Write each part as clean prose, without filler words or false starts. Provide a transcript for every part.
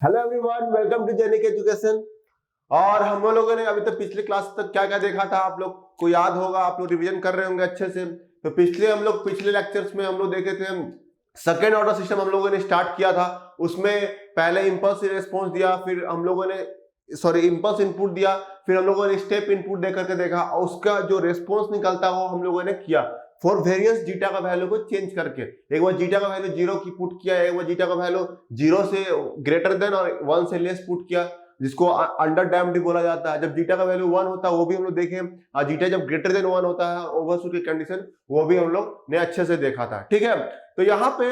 Hello everyone, welcome to Genic Education. और हम लोगों ने अभी तक पिछले क्लास तक क्या क्या देखा था, आप लोग को याद होगा, आप लोग रिवीजन कर रहे होंगे अच्छे से। तो पिछले लेक्चर्स में हम लोग देखे थे, सेकेंड ऑर्डर सिस्टम हम लोगों ने स्टार्ट किया था। उसमें पहले इंपल्स रिस्पॉन्स दिया, फिर हम लोगों ने इंपल्स इनपुट दिया, फिर हम लोगों ने स्टेप इनपुट दे करके देखा, और उसका जो रिस्पॉन्स निकलता वो हम लोगों ने किया फॉर वेरियस जीटा का वैल्यू को चेंज करके। एक बार जीटा का वैल्यू 0 की पुट किया, एक बार जीटा का वैल्यू 0 से ग्रेटर देन और 1 से लेस पुट किया, जिसको अंडर डैम्प्ड बोला जाता है। जब जीटा का वैल्यू 1 होता है वो भी हम लोग देखे, और जीटा जब ग्रेटर देन 1 होता है ओवरशूट की कंडीशन, वो भी हम लोग ने अच्छे से देखा था। ठीक है, तो यहाँ पे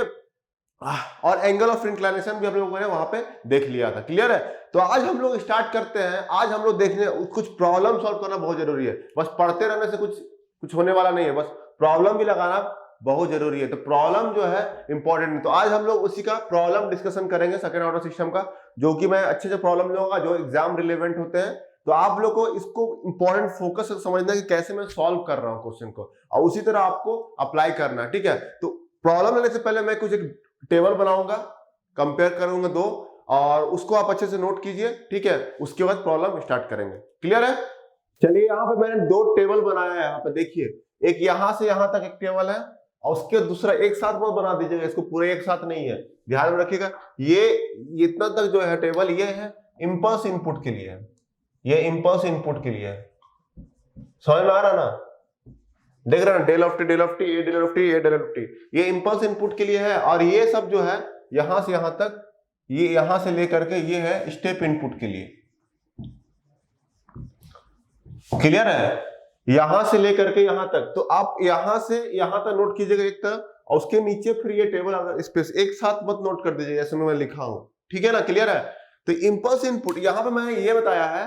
और एंगल ऑफ इंक्लिनेशन भी हम लोगों ने वहां पे देख लिया था। क्लियर है? तो आज हम लोग स्टार्ट करते हैं। आज हम लोग देखने कुछ प्रॉब्लम सॉल्व करना बहुत जरूरी है। बस पढ़ते रहने से कुछ होने वाला नहीं है, बस प्रॉब्लम भी लगाना बहुत जरूरी है। तो प्रॉब्लम जो है इंपॉर्टेंट है। तो आज हम लोग उसी का प्रॉब्लम डिस्कशन करेंगे, सेकंड ऑर्डर सिस्टम का, जो कि मैं अच्छे से प्रॉब्लम लूंगा जो एग्जाम रिलेवेंट होते हैं। तो आप लोग को इसको इंपॉर्टेंट फोकस से समझना कि कैसे मैं सॉल्व कर रहा हूँ क्वेश्चन को, और उसी तरह आपको अप्लाई करना है। ठीक है, तो प्रॉब्लम लेने से पहले मैं कुछ एक टेबल बनाऊंगा, कंपेयर करूंगा दो, और उसको आप अच्छे से नोट कीजिए। ठीक है, उसके बाद प्रॉब्लम स्टार्ट करेंगे। क्लियर है? चलिए, यहाँ पे मैंने दो टेबल बनाया है। यहाँ पे देखिए, एक यहां से यहां तक एक टेबल है, और उसके दूसरा एक साथ मत बना दीजिएगा, इसको पूरे एक साथ नहीं है, ध्यान में रखिएगा। ये इतना तक जो है टेबल, ये है इंपल्स इनपुट के लिए है, ये इंपल्स इनपुट के लिए है। समझ में आ रहा ना? देख रहे हैं, del of t, del of t, ये डेल ऑफ टी, ये डेल ऑफ टी, ये इंपल्स इनपुट के लिए है। और ये सब जो है यहां से यहां तक, ये यहां से लेकर के ये है स्टेप इनपुट के लिए। क्लियर है? यहां से लेकर के यहां तक, तो आप यहां से यहां तक नोट कीजिएगा एक तरफ, और उसके नीचे फिर ये टेबल अगर स्पेस एक साथ मत नोट कर दीजिए जैसे मैं लिखा हूं। ठीक है ना? क्लियर है? तो इंपल्स इनपुट यहां पे मैंने ये बताया है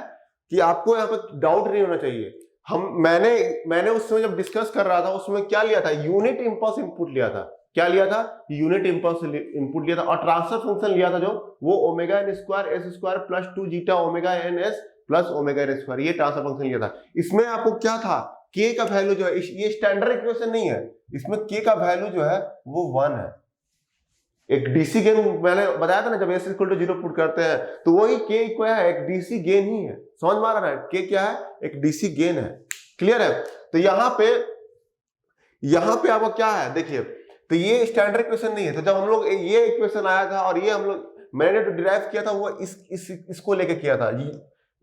कि आपको यहाँ पे डाउट नहीं होना चाहिए। मैंने उस समय जब डिस्कस कर रहा था, उसमें क्या लिया था? यूनिट इंपल्स इनपुट लिया था। क्या लिया था? यूनिट इंपल्स इनपुट लिया था, और ट्रांसफर फंक्शन लिया था जो वो omega n square s square plus 2 zeta omega n s plus omega n square, ये ट्रांसफर फंक्शन लिया था। इसमें आपको क्या था? के का वैल्यू जो है, ये स्टैंडर्ड इक्वेशन नहीं है, इसमें के का वैल्यू जो है वो 1 है। एक डीसी गेन मैंने बताया था ना, जब एस इक्वल टू 0 पुट करते हैं तो वही के क्या है? एक डीसी गेन ही है। समझ में आ रहा है? के क्या है? एक डीसी गेन है। क्लियर है? तो यहाँ पे आपको क्या है देखिए, तो ये स्टैंडर्ड इक्वेशन नहीं है। तो जब हम लोग ये इक्वेशन आया था, और ये हम लोग मैंने जो डिराइव किया था वो इसको लेके किया था,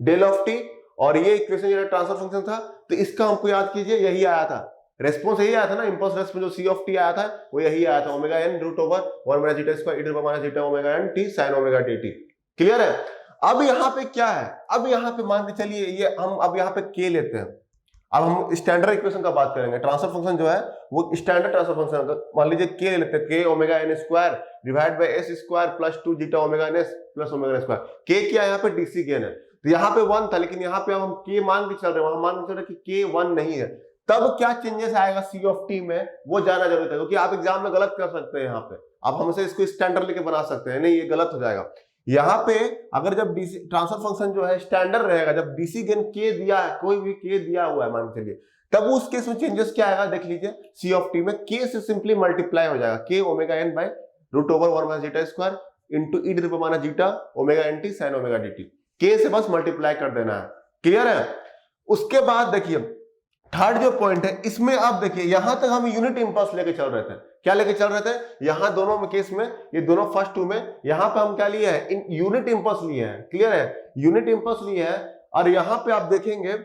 डेल ऑफ टी, और ये इक्वेशन जो ट्रांसफर फंक्शन था, तो इसका हमको याद कीजिए, यही आया था रेस्पॉन्स, यही आया था ना, इंपल्स रेस्पॉन्स जो सी ऑफ टी आया था वो यही आया था, omega n root over 1 minus zeta square e to the power minus zeta omega n t sin omega t t. Clear है? अब यहाँ पे क्या है? अब यहाँ पे मान के चलिए, ये हम अब यहाँ पे के लेते हैं। अब हम स्टैंडर्ड इक्वेशन का बात करेंगे। ट्रांसफर फंक्शन जो है वो स्टैंडर्ड ट्रांसफर फंक्शन है। मान लीजिए के ले लेते हैं, k omega n square divide by s square plus 2 zeta omega n s plus omega n square. K क्या है? यहाँ पे डीसी गेन है। तो यहाँ पे 1 था, लेकिन यहाँ पे हम के मान के चल रहे हैं, वहां मान के चल रहे हैं कि के 1 नहीं है। तब क्या चेंजेस आएगा सी ऑफ टी में, वो जाना जरूरी है, क्योंकि आप एग्जाम में गलत कर सकते हैं। यहाँ पे आप हमसे इसको स्टैंडर्ड लेके बना सकते हैं, नहीं ये गलत हो जाएगा। यहाँ पे अगर जब डीसी ट्रांसफर फंक्शन जो है स्टैंडर्ड रहेगा, जब डीसी गेन के दिया है, कोई भी के दिया हुआ है मान के लिए, तब उस केस में चेंजेस क्या आएगा देख लीजिए। सी ऑफ टी में के से सिंपली मल्टीप्लाई हो जाएगा, k omega n by root over 1 minus zeta square into e to the power minus zeta omega n t sin omega d t. के से बस मल्टीप्लाई कर देना है। क्लियर है? उसके बाद देखिए थर्ड जो पॉइंट है, इसमें आप देखिए यहां तक हम यूनिट इंपल्स लेके चल रहे थे। क्या लेके चल रहे थे? यहां दोनों में केस में, ये दोनों फर्स्ट टू में, यहां पे हम क्या लिए हैं? यूनिट इंपल्स लिए हैं। क्लियर है? यूनिट इंपल्स लिए हैं। और यहां पे आप देखेंगे,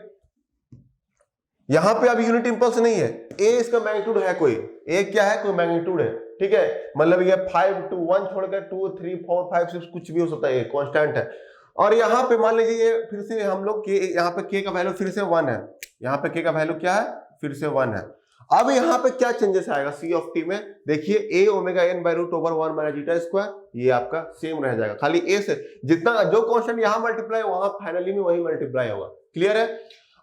यहां पे अभी यूनिट इंपल्स नहीं है, ए इसका मैग्नीट्यूड है, कोई ए क्या है? कोई मैग्नीट्यूड है। ठीक है, मतलब ये 5 to 1 छोड़कर 2 3 4 5 6 कुछ भी हो सकता है, ये कांस्टेंट है। और यहाँ पे मान लीजिए फिर से हम लोग के, यहाँ पे के का वैल्यू फिर से 1 है, यहाँ पे के का वैल्यू क्या है? फिर से 1 है। अब यहाँ पे क्या चेंजेस आएगा सी ऑफ टी में? देखिए a omega n by root over 1 minus zeta square, ये आपका सेम रह जाएगा, खाली ए से जितना जो कांस्टेंट यहाँ मल्टीप्लाई वहां फाइनली में वही मल्टीप्लाई होगा। क्लियर है?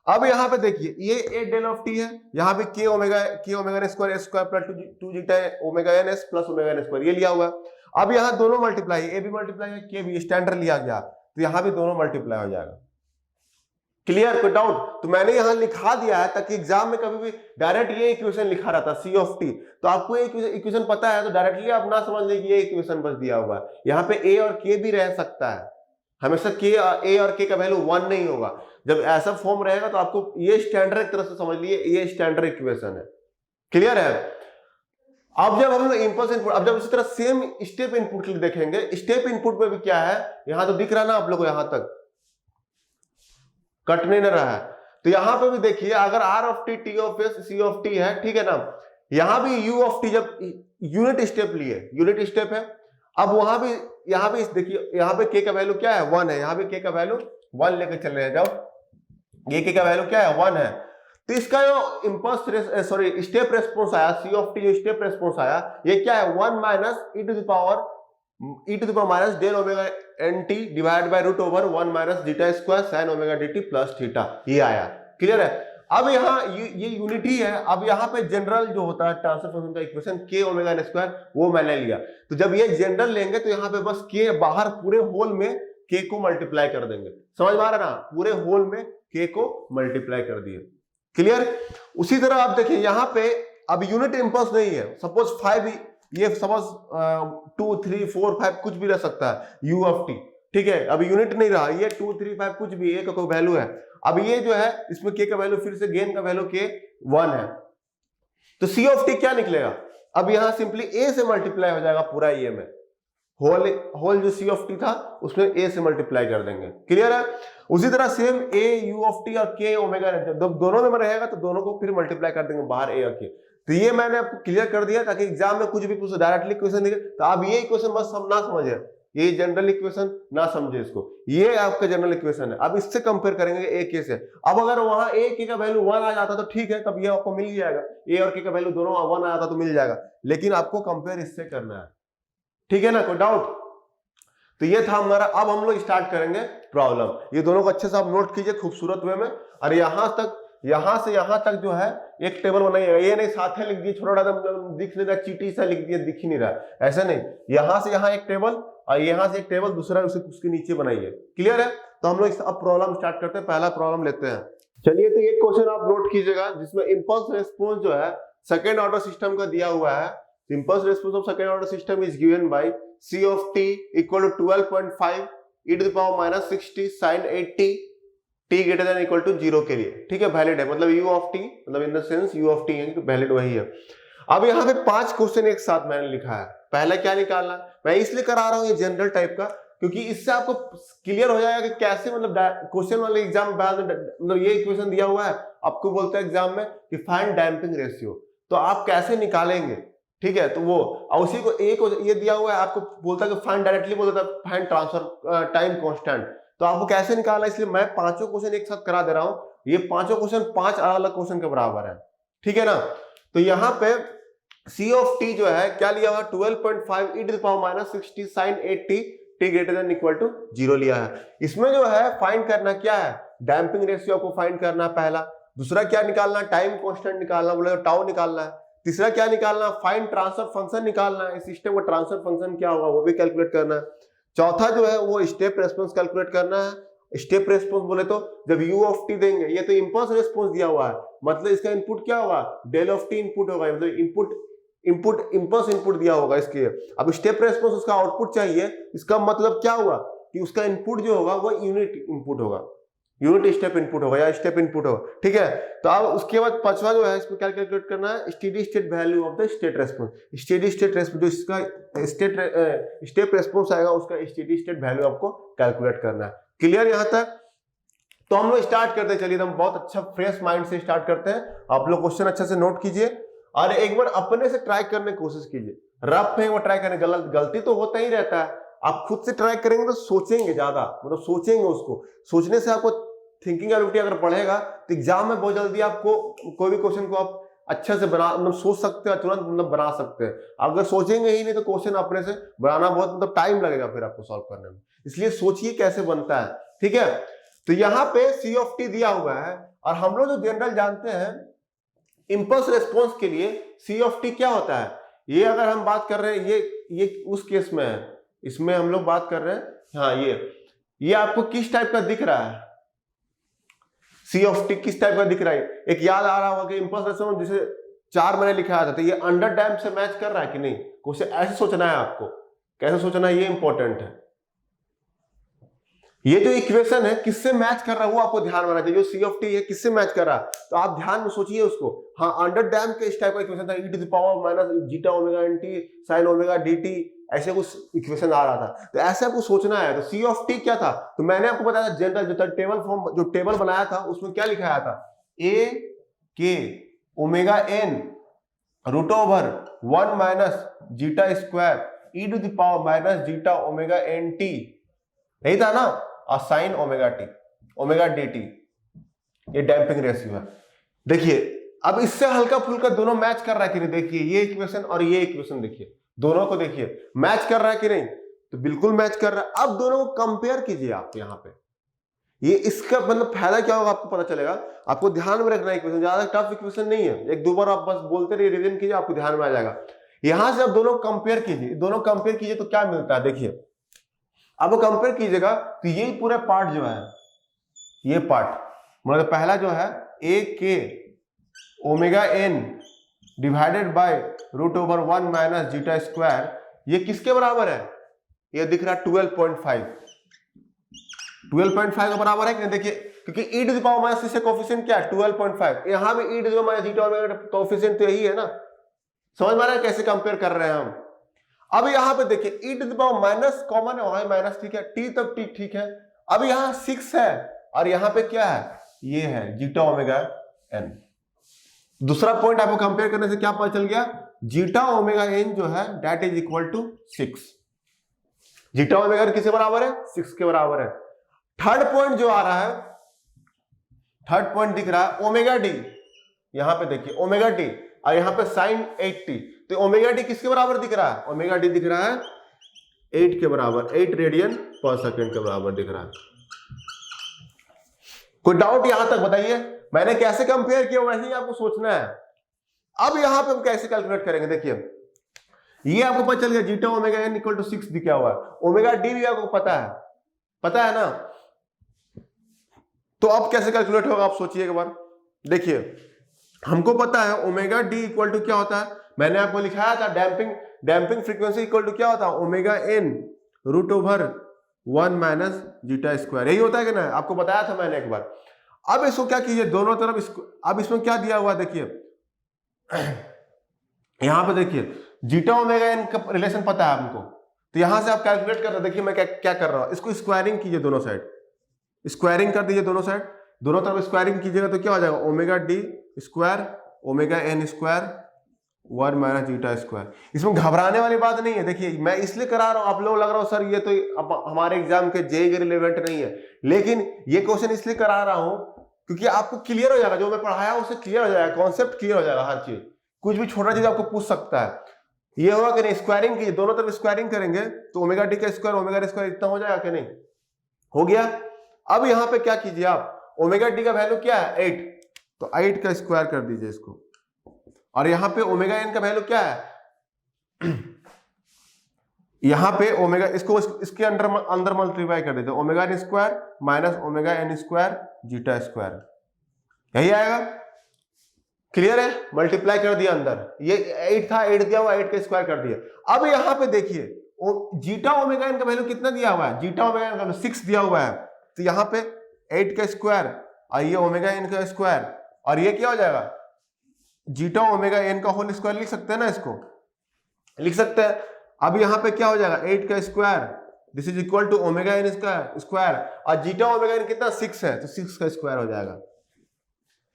अब यहाँ पे देखिए, ये ए डेल ऑफ टी है, यहाँ पे k omega n square s square plus 2 zeta omega n s plus omega n square, ये लिया हुआ। अब यहाँ दोनों मल्टीप्लाई, ए भी मल्टीप्लाई है, के भी स्टैंडर्ड लिया गया, तो यहाँ भी दोनों मल्टीप्लाई हो जाएगा। क्लियर, कोई डाउट? तो मैंने यहां लिखा दिया है ताकि एग्जाम में कभी भी डायरेक्ट ये इक्वेशन लिखा रहता सी ऑफ टी, तो आपको ये इक्वेशन पता है तो डायरेक्टली आप ना समझ लें कि ये इक्वेशन बस दिया हुआ है। यहाँ पे ए और के भी रह सकता है, हमेशा के ए और के का वैल्यू 1 नहीं होगा। जब ऐसा फॉर्म रहेगा तो आपको ये स्टैंडर्ड एक तरह से समझ लिए ये स्टैंडर्ड इक्वेशन है। क्लियर है? अब जब हम लोग इंपल्स इनपुट, अब जब इसी तरह सेम स्टेप इनपुट के लिए देखेंगे, स्टेप इनपुट में भी क्या है, यहां तो दिख रहा ना आप लोग को, यहां तक कट नहीं रहा है, तो यहां पे भी देखिए अगर r of t, t of s, c of t है, ठीक है ना, यहां भी यू ऑफ टी जब यूनिट स्टेप लिए, यूनिट स्टेप है, अब वहां भी यहां पे देखिए यहाँ पे के का वैल्यू क्या है 1 है, यहां पे के का वैल्यू 1 लेके चल रहे हैं, जब ये के का वैल्यू क्या है 1 है, तो इसका जो इंपल्स सॉरी स्टेप रेस्पॉन्स आया सी ऑफ टी, जो स्टेप रेस्पॉन्स आया ये क्या है 1 minus e to the power minus del omega n t divide by root over 1 minus zeta square sine omega dt plus theta, ये आया। Clear है? अब यहाँ ये यूनिट ही है, अब यहाँ पे जनरल जो होता है ट्रांसफर फंक्शन का इक्वेशन के ओमेगा एन स्क्वायर वो मैंने लिया, तो जब ये जनरल लेंगे तो यहाँ पे बस के बाहर पूरे होल में के को मल्टीप्लाई कर देंगे, समझ में आ रहा ना, पूरे होल में के को मल्टीप्लाई कर दिए। क्लियर? उसी तरह आप देखिए यहाँ पे अब यूनिट इंपल्स नहीं है, सपोज 5, ये सपोज 2 3 4 5 कुछ भी रह सकता है यू ऑफ टी, ठीक है, अब यूनिट नहीं रहा, ये 2 3 5 कुछ भी ए का कोई वैल्यू है, अब ये जो है इसमें के का वैल्यू फिर से गेन का वैल्यू के 1 है, तो सी ऑफ टी क्या निकलेगा, अब यहां सिंपली ए से मल्टीप्लाई हो जाएगा पूरा ये में, होल जो सी ऑफ टी था उसमें ए से मल्टीप्लाई कर देंगे। क्लियर है? उसी तरह same A you of T और के ओमेगा दोनों में रहेगा तो दोनों को फिर मल्टीप्लाई कर देंगे बाहर ए और के, तो ये मैंने आपको क्लियर कर दिया ताकि एग्जाम में कुछ भी पूछो डायरेक्टली क्वेश्चन दिखे तो आप ये इक्वेशन बस ना समझे, ये जनरल इक्वेशन ना समझे इसको, ये आपका जनरल इक्वेशन है। अब इससे कंपेयर करेंगे ए के से, अब अगर वहां ए के का वैल्यू 1 आ जाता तो ठीक है, तब ये आपको मिल जाएगा, ए और के का वैल्यू दोनों 1 आ जाता तो मिल जाएगा, लेकिन आपको कंपेयर इससे करना है, ठीक है ना, कोई डाउट? तो ये था हमारा। अब हम लोग स्टार्ट करेंगे प्रॉब्लम, ये दोनों को अच्छे से आप नोट कीजिए खूबसूरत वे में, और यहां से यहां तक जो है एक टेबल बनाइएगा, ये नहीं साथ लिख दिए छोटा दिख नहीं रहा, चीटी सा लिख दिया दिख ही नहीं रहा, ऐसा नहीं, यहां से यहां एक टेबल और यहां से एक टेबल दूसरा उसके नीचे बनाइए। क्लियर है? तो हम लोग अब प्रॉब्लम स्टार्ट करते हैं, पहला प्रॉब्लम लेते हैं। चलिए, तो एक क्वेश्चन आप नोट कीजिएगा जिसमें इंपल्स रेस्पॉन्स जो है सेकेंड ऑर्डर सिस्टम का दिया हुआ है, impulse response of second order system is given by c of t equal to 12.5 e to the power minus 60 sin 80 t greater than equal to 0 के लिए, ठीक है, वैलिड है, मतलब u of t मतलब in the sense u of t है, valid वही है। अब यहाँ पे 5 क्वेश्चन एक साथ मैंने लिखा है, पहला क्या निकालना, मैं इसलिए करा रहा हूँ ये जनरल टाइप का क्योंकि इससे आपको क्लियर हो जाएगा कि कैसे मतलब क्वेश्चन वाले एग्जाम मतलब ये इक्वेशन दिया हुआ है, आपको बोलता है एग्जाम में कि फाइंड डैम्पिंग रेशियो, तो आप कैसे निकालेंगे, ठीक है, तो वो उसी को एक ये दिया हुआ है, आपको बोलता है कि फाइंड डायरेक्टली बोलता है फाइंड ट्रांसफर टाइम कांस्टेंट, तो आपको कैसे निकालना, इसलिए मैं 5 क्वेश्चन एक साथ करा दे रहा हूं, ये 5 क्वेश्चन 5 अलग क्वेश्चन के बराबर है, ठीक है ना। तो यहाँ पे c ऑफ t जो है क्या लिया हुआ 12.5 e to the power minus 60 sin 80 t greater than equal to 0 लिया है। इसमें जो है फाइंड करना क्या है, डैम्पिंग रेशियो को फाइंड करना पहला, दूसरा क्या निकालना, टाइम कांस्टेंट निकालना, बोले तो टाउ निकालना है, तीसरा क्या निकालना, फाइंड ट्रांसफर फंक्शन निकालना है, इस सिस्टम का ट्रांसफर फंक्शन क्या होगा वो भी कैलकुलेट करना है, चौथा जो है वो स्टेप रेस्पॉन्स कैलकुलेट करना है। स्टेप रेस्पॉन्स बोले तो जब u ऑफ t देंगे, ये तो इंपल्स रेस्पॉन्स दिया हुआ है, मतलब इसका इनपुट क्या होगा, डेल ऑफ t इनपुट होगा, मतलब इनपुट इंपल्स इनपुट दिया होगा इसके। अब स्टेप रेस्पॉन्स उसका आउटपुट चाहिए, इसका मतलब क्या हुआ कि उसका इनपुट जो होगा वो यूनिट इनपुट होगा, यूनिट स्टेप इनपुट होगा या स्टेप इनपुट होगा, ठीक है। तो अब उसके बाद पांचवा जो है इसमें क्या कैलकुलेट करना है, steady state value of the state response, steady state response जो इसका स्टेप रेस्पॉन्स आएगा उसका स्टेडी स्टेट वैल्यू आपको कैलकुलेट करना है। क्लियर यहाँ तक? तो हम लोग स्टार्ट करते हैं, चलिए हम बहुत अच्छा फ्रेश माइंड से स्टार्ट करते हैं। आप लोग क्वेश्चन अच्छे से नोट कीजिए और एक बार अपने से ट्राई करने की कोशिश कीजिए, रफ है वो ट्राई करने, गलती तो होता ही रहता है, आप खुद से ट्राई करेंगे तो सोचेंगे ज्यादा, मतलब सोचेंगे, उसको सोचने से आपको थिंकिंग एबिलिटी अगर बढ़ेगा तो एग्जाम में बहुत जल्दी आपको कोई भी क्वेश्चन को आप अच्छे से बना मतलब सोच सकते हैं, तुरंत मतलब बना सकते हैं। अगर सोचेंगे ही नहीं तो क्वेश्चन अपने से बनाना बहुत मतलब टाइम लगेगा फिर आपको सॉल्व करने में, इसलिए सोचिए कैसे बनता है, ठीक है। तो यहाँ पे सी ऑफ टी दिया हुआ है और हम लोग जो जनरल जानते हैं इंपल्स रेस्पॉन्स के लिए सी ऑफ टी क्या होता है, ये अगर हम बात कर रहे हैं ये उस केस में है, इसमें हम लोग बात कर रहे हैं, हाँ ये आपको किस टाइप का दिख रहा है, सी ऑफ टी किस टाइप का दिख रहा है? एक याद आ रहा होगा कि इम्पल्स रिस्पॉन्स जिसे 4 मैंने लिखा था, तो ये अंडर डैम्प से मैच कर रहा है कि नहीं? कुछ ऐसे सोचना है आपको, कैसे सोचना है ये इंपॉर्टेंट है। ये जो इक्वेशन है किससे मैच कर रहा है वो आपको ध्यान में रखना चाहिए। जो सी ऑफ टी है किससे मैच कर रहा है, तो आप ध्यान में सोचिए उसको। हाँ, अंडर डैम्प के इस टाइप का इक्वेशन था, e to the power minus zeta omega n t sine omega d t, ऐसे कुछ इक्वेशन आ रहा था। तो ऐसे आपको सोचना है। तो सी ऑफ टी क्या था, तो मैंने आपको बताया था जनरल जो टेबल फॉर्म, जो टेबल बनाया था उसमें क्या लिखाया था, a k omega n root over 1 minus zeta square e to the power minus zeta omega n t, नहीं था ना, और sine omega t omega d t, ये डैम्पिंग रेशियो है। देखिए अब इससे हल्का फुल्का दोनों मैच कर रहा है कि नहीं, देखिए ये इक्वेशन और ये इक्वेशन, देखिए दोनों को देखिए मैच कर रहा है कि नहीं, तो बिल्कुल मैच कर रहा है। अब दोनों को कंपेयर कीजिए आप यहाँ पे, ये इसका मतलब फायदा क्या होगा आपको पता चलेगा। आपको ध्यान में रखना है, इक्वेशन ज्यादा टफ इक्वेशन नहीं है, एक दो बार आप बस बोलते रहिए, रिवीजन कीजिए, आपको ध्यान में आ जाएगा। यहां से आप दोनों कंपेयर कीजिए, दोनों कंपेयर कीजिए तो क्या मिलता है, देखिए अब कंपेयर कीजिएगा तो ये पूरा पार्ट जो है, ये पार्ट मतलब पहला जो है a k omega n divided by root over 1 minus zeta square, ये किसके बराबर है, ये दिख रहा है 12.5 के बराबर है कि नहीं? देखिए क्योंकि e to the power minus से कोएफिशिएंट क्या है 12.5, यहाँ पे e to the power minus zeta omega coefficient तो यही है ना। समझ में आ रहा है कैसे कंपेयर कर रहे हैं हम। अब यहाँ पे देखिए e to the power minus common है, वहां माइनस ठीक है, t तक t ठीक है। अब यहाँ 6 है और यहाँ पे क्या है, ये है जीटा ओमेगा n। दूसरा पॉइंट आपको कंपेयर करने से क्या पता चल गया, जीटा ओमेगा n जो है that is equal to 6। Zeta omega n किसके बराबर है, 6 के बराबर है। थर्ड पॉइंट जो आ रहा है, थर्ड पॉइंट दिख रहा है ओमेगा डी, यहां पे देखिए ओमेगा डी और यहां पे साइन 8t, तो ओमेगा डी किसके बराबर दिख रहा है, ओमेगा डी दिख रहा है 8 के बराबर, 8 रेडियन पर सेकंड के बराबर दिख रहा है। कोई डाउट यहां तक बताइए, मैंने कैसे कंपेयर किया वैसे ही आपको सोचना है। अब यहां पे हम कैसे कैलकुलेट करेंगे, देखिए ये आपको पता चल गया zeta omega n equal to 6 दिखा हुआ है, ओमेगा डी भी आपको पता है ना। तो अब कैसे कैलकुलेट होगा आप सोचिए एक बार। देखिए हमको पता है ओमेगा डी इक्वल टू क्या होता है, मैंने आपको लिखाया था डैम्पिंग फ्रीक्वेंसी इक्वल टू क्या होता है, omega n root over 1 minus zeta square, यही होता है कि ना, आपको बताया था मैंने एक बार। अब इसको क्या कीजिए दोनों तरफ इसको, अब इसमें क्या दिया हुआ देखिए यहां पे देखिए जीटा ओमेगा एन का रिलेशन पता है हमको, तो यहां से आप कैलकुलेट कर रहे, देखिए मैं क्या कर रहा हूं, इसको स्क्वायरिंग कीजिए दोनों साइड, स्क्वायरिंग कर दीजिए दोनों साइड, दोनों तरफ स्क्वायरिंग कीजिएगा तो क्या हो जाएगा, omega d square omega n square 1 minus zeta square. इसमें घबराने वाली बात नहीं है। देखिए मैं इसलिए करा रहा हूं, आप लोग लग रहा हो सर ये तो हमारे एग्जाम के जेईई के रिलेवेंट नहीं है, लेकिन ये क्वेश्चन इसलिए करा रहा हूं क्योंकि आपको क्लियर हो जाएगा, जो मैं पढ़ाया उससे क्लियर हो जाएगा, कॉन्सेप्ट क्लियर हो जाएगा, हर चीज, कुछ भी छोटा चीज आपको पूछ सकता है। ये होगा कि नहीं, स्क्वायरिंग कीजिए, दोनों तरफ स्क्वायरिंग करेंगे तो ओमेगा डी का स्क्वायर ओमेगा स्क्वायर इतना हो जाएगा कि नहीं, हो गया। अब यहां पे क्या कीजिए आप, ओमेगा डी का वैल्यू क्या है 8, तो 8 का स्क्वायर कर दीजिए इसको, और यहां पे ओमेगा एन का वैल्यू क्या है यहां पे ओमेगा, इसको इसके अंदर मल्टीप्लाई कर देते, omega n square minus omega n square zeta square, यही आएगा। क्लियर है, मल्टीप्लाई कर दिया अंदर, ये 8 था, 8 दिया हुआ, 8 का स्क्वायर कर दिया। अब यहां पे देखिए जीटा ओमेगा एन का वैल्यू कितना दिया हुआ है, जीटा ओमेगा एन का वैल्यू 6 दिया हुआ है, तो यहां पे 8 का स्क्वायर और ये ओमेगा एन का स्क्वायर, और ये क्या हो जाएगा जीटा ओमेगा एन का होल स्क्वायर, लिख सकते हैं ना, इसको लिख सकते हैं। अब यहां पे क्या हो जाएगा 8 का square, this is equal to omega n square, और जीटा ओमेगा एन कितना 6 है, तो 6 का स्क्वायर हो जाएगा।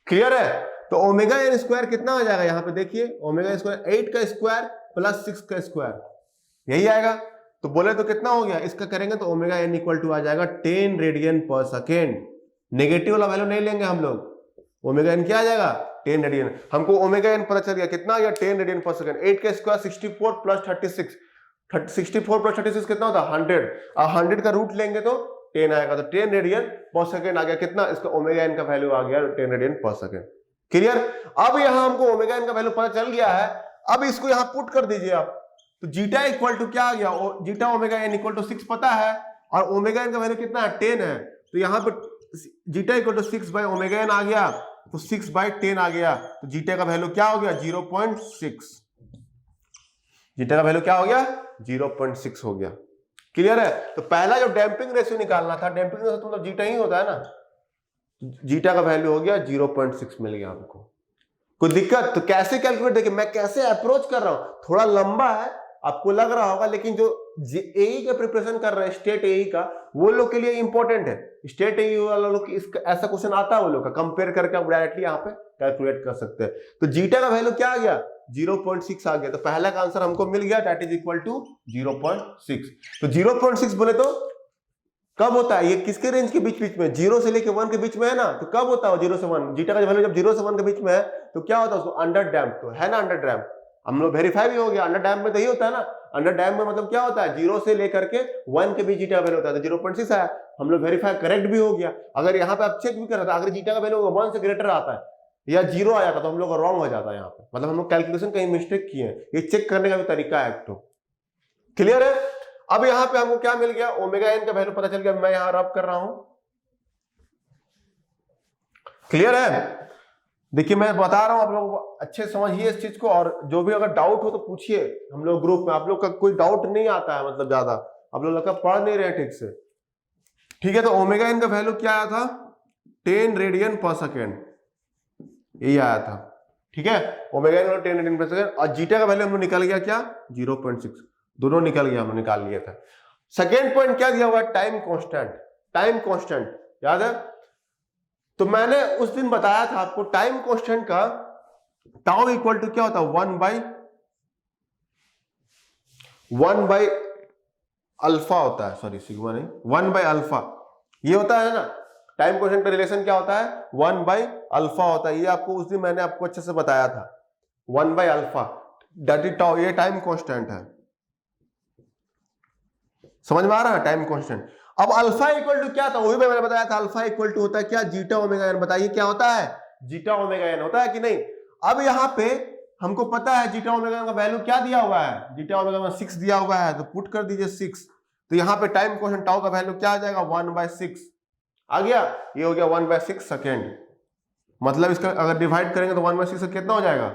क्लियर है, तो ओमेगा एन स्क्वायर कितना हो जाएगा, यहां पे देखिए ओमेगा स्क्वायर 8 का स्क्वायर प्लस 6 का स्क्वायर, यही आएगा। तो बोले तो कितना हो गया, इसका करेंगे तो ओमेगा एन इक्वल टू आ जाएगा 10 रेडियन पर सेकेंड। नेगेटिव वाला वैल्यू नहीं लेंगे हम लोग, ओमेगा एन क्या आ जाएगा 10 रेडियन। हमको ओमेगा एन पता चल गया कितना आ गया 10 रेडियन पर सेकेंड। 8 का स्क्वायर 64 प्लस 36, 64 प्लस 36 कितना होता है 100, और 100 का रूट लेंगे तो 10 आएगा, तो 10 रेडियन पर सेकेंड आ गया कितना, इसका ओमेगा एन का वैल्यू आ गया 10 रेडियन पर सेकेंड। क्लियर, अब यहां हमको ओमेगा एन का वैल्यू पता चल गया है। अब इसको यहां पुट कर दीजिए आप, तो जीटा इक्वल टू क्या आ गया, zeta omega n equal to 6 पता है, और ओमेगा एन का वैल्यू कितना है 10 है, तो यहां पे zeta equal to 6 by omega n आ गया, तो 6 बाई 10 आ गया, तो जीटा का वैल्यू क्या हो गया 0.6। जीटा का वैल्यू क्या हो गया 0.6 हो गया। क्लियर है? तो पहला जो डैम्पिंग रेशियो निकालना था, डैम्पिंग रेशियो तो मतलब जीटा ही होता है ना, जीटा का वैल्यू हो गया 0.6 मिल गया हमको। कोई दिक्कत? तो कैसे कैलकुलेट, देखिए मैं कैसे अप्रोच कर रहा हूं, थोड़ा लंबा है आपको लग रहा होगा, लेकिन जो एई का प्रिपरेशन कर रहे हैं स्टेट एई का, वो लोग के लिए इंपॉर्टेंट है। स्टेट एई वाला लोग ऐसा क्वेश्चन आता है वो लोग का, कंपेयर करके आप डायरेक्टली यहाँ पे कैलकुलेट कर सकते हैं। तो जीटा का वैल्यू क्या आ गया 0.6 आ गया, तो पहला का आंसर हमको मिल गया, दैट इज इक्वल टू 0.6। तो 0.6 बोले तो कब होता है ये, किसके रेंज के बीच बीच में, 0 से लेके 1 के बीच में है ना, तो कब होता है 0 से 1? जीटा का वैल्यू जब 0 से 1 के बीच में है तो क्या होता है उसको अंडर डैम्प, तो है ना अंडर डैम्प, हम लोग वेरीफाई भी हो गया, अंडर डैम्प में तो यही होता है ना। अंडर डैम्प में मतलब क्या होता है 0 से लेकर के 1 के बीच जीटा का वैल्यू होता है, तो 0.6 आया, हम लोग वेरीफाई करेक्ट भी हो गया। अगर यहाँ पे आप चेक भी कर रहा था, अगर जीटा का वैल्यू 1 से ग्रेटर आता है या 0 आया था तो हम लोग का रॉन्ग हो जाता है यहाँ पे, मतलब हम लोग कैलकुलेशन कहीं मिस्टेक किए हैं, ये चेक करने का भी तरीका है एक तो। क्लियर है? अब यहाँ पे हमको क्या मिल गया, ओमेगा एन का वैल्यू पता चल गया, मैं यहां रब कर रहा हूं। क्लियर है? देखिए मैं बता रहा हूं, आप लोग अच्छे समझिए इस चीज को, और जो भी अगर डाउट हो तो पूछिए हम लोग ग्रुप में। आप लोग का कोई डाउट नहीं आता है, मतलब ज्यादा आप लोग लगता पढ़ नहीं रहे ठीक से। ठीक है, तो ओमेगा एन का वैल्यू क्या आया था 10 रेडियन पर सेकेंड, यही आया था। ठीक है, ओमेगा एन 10 रेडियन पर सेकेंड, और जीटा का वैल्यू हम निकल गया क्या 0.6, दोनों निकल गया, हमने निकाल लिया था। सेकेंड पॉइंट क्या दिया हुआ है, टाइम कांस्टेंट। टाइम कांस्टेंट याद है? तो मैंने उस दिन बताया था आपको टाइम कांस्टेंट का टाउ इक्वल टू क्या होता है 1 बाई अल्फा होता है, सॉरी सिग्मा नहीं, 1 बाई अल्फा ये होता है ना। टाइम कांस्टेंट का रिलेशन क्या होता है 1 बाई अल्फा होता है, ये आपको उस दिन मैंने आपको अच्छे से बताया था, 1 by alpha that is tau, ये टाइम कांस्टेंट है। समझ में आ रहा है टाइम कांस्टेंट? अब अल्फा इक्वल टू क्या था, वही मैंने बताया था, अल्फा इक्वल टू होता है क्या जीटा ओमेगा एन। बताइए क्या होता है, जीटा ओमेगा एन होता है कि नहीं? अब यहां पे हमको पता है जीटा ओमेगा एन का वैल्यू क्या दिया हुआ है, जीटा ओमेगा एन 6 दिया हुआ है, तो पुट कर दीजिए 6, तो यहां पे टाइम कांस्टेंट टाउ का वैल्यू क्या आ जाएगा 1/6 आ गया, ये हो गया 1/6 सेकेंड। मतलब इसका अगर डिवाइड करेंगे तो 1/6 से कितना हो जाएगा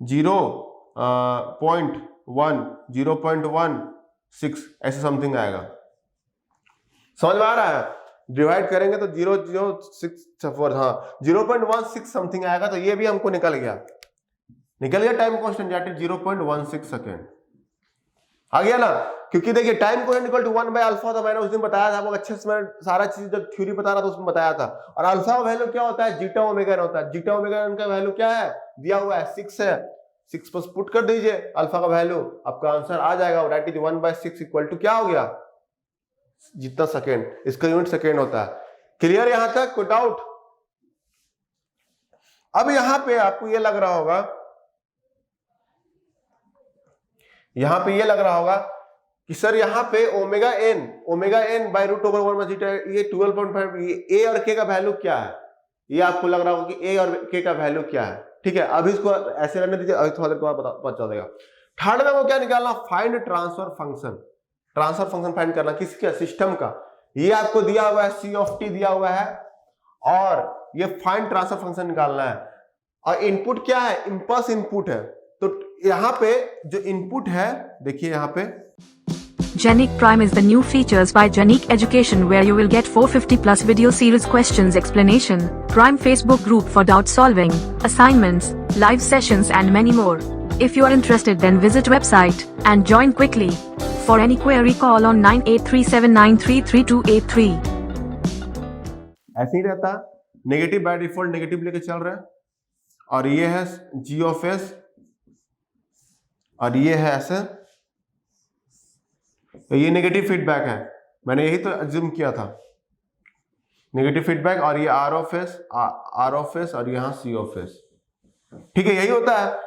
0.1 0.16 ऐसे समथिंग आएगा। समझ में आ रहा है? डिवाइड करेंगे तो 0.06 हाँ 0.16 समथिंग आएगा, तो ये भी हमको निकल गया time constant that is 0.16 second आ गया ना। क्योंकि देखिए time constant equal to 1 by alpha, तो मैंने उस दिन बताया था आपको अच्छे से, मैं सारा चीज जब थ्योरी बता रहा था उसमें बताया था। और अल्फा का वैल्यू क्या होता है जीटा ओमेगा एन होता है, जीटा ओमेगा एन का वैल्यू क्या है दिया हुआ है 6 है, 6 पर पुट कर दीजिए अल्फा का वैल्यू, आपका आंसर आ जाएगा दैट इज 1/6 इक्वल टू क्या हो गया जितना सेकेंड, इसका यूनिट सेकेंड होता है। क्लियर यहां तक? कोई डाउट? अब यहां पे आपको ये लग रहा होगा, यहां पे ये लग रहा होगा कि सर यहां पे omega n by root over 1 zeta, ये 12.5, ये ए और के का वैल्यू क्या है, ये आपको लग रहा होगा कि ए और के का वैल्यू क्या है। ठीक है, अभी इसको ऐसे रहने दीजिए, अभी थोड़ा देर के बाद पता चल जाएगा। थर्ड में वो क्या निकालना, find transfer function. Transfer function find करना किसका, सिस्टम का। ये आपको दिया हुआ है सी ऑफ टी दिया हुआ है, और ये फाइंड ट्रांसफर फंक्शन निकालना है। और इनपुट क्या है, इंपल्स इनपुट है, तो यहां पे जो इनपुट है देखिए यहां पे Genic Prime is the new features by Genic Education where you will get 450 plus video series questions explanation, Prime Facebook group for doubt solving, assignments, live sessions and many more. If you are interested then visit website and join quickly. For any query call on 9837933283. ऐसे ही रहता है, negative by default negative लेके चल रहा है, और ये है जी ऑफ एस और ये है ऐसे, तो ये नेगेटिव फीडबैक है, मैंने यही तो अज्यूम किया था नेगेटिव फीडबैक, और ये आर ऑफ एस और यहां सी ऑफ एस। ठीक है, यही होता है।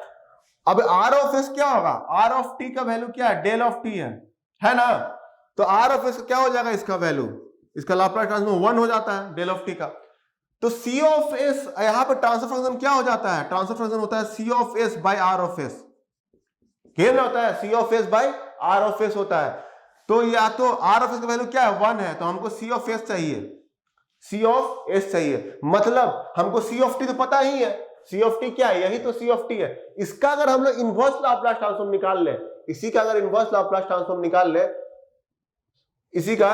अब आर ऑफ एस क्या होगा, आर ऑफ टी का वैल्यू क्या है, डेल ऑफ टी है ना, तो आर ऑफ एस क्या हो जाएगा, इसका वैल्यू, इसका लाप्लास ट्रांसफॉर्म 1 हो जाता है डेल ऑफ टी का। तो सी ऑफ एस यहां पर ट्रांसफर फंक्शन क्या हो जाता है, ट्रांसफर फंक्शन होता है C of s by R of s, क्या होता है C of s by R of s होता है। तो या तो आर ऑफ एस का वैल्यू क्या है 1 है, तो हमको सी ऑफ एस चाहिए, सी ऑफ एस चाहिए, मतलब हमको सी ऑफ टी तो पता ही है, सी ऑफ टी क्या है, यही तो सी ऑफ टी है। इसका अगर हम लोग इनवर्स लाप्लास ट्रांसफॉर्म निकाल ले, इसी का अगर इनवर्स लाप्लास ट्रांसफॉर्म निकाल ले, इसी का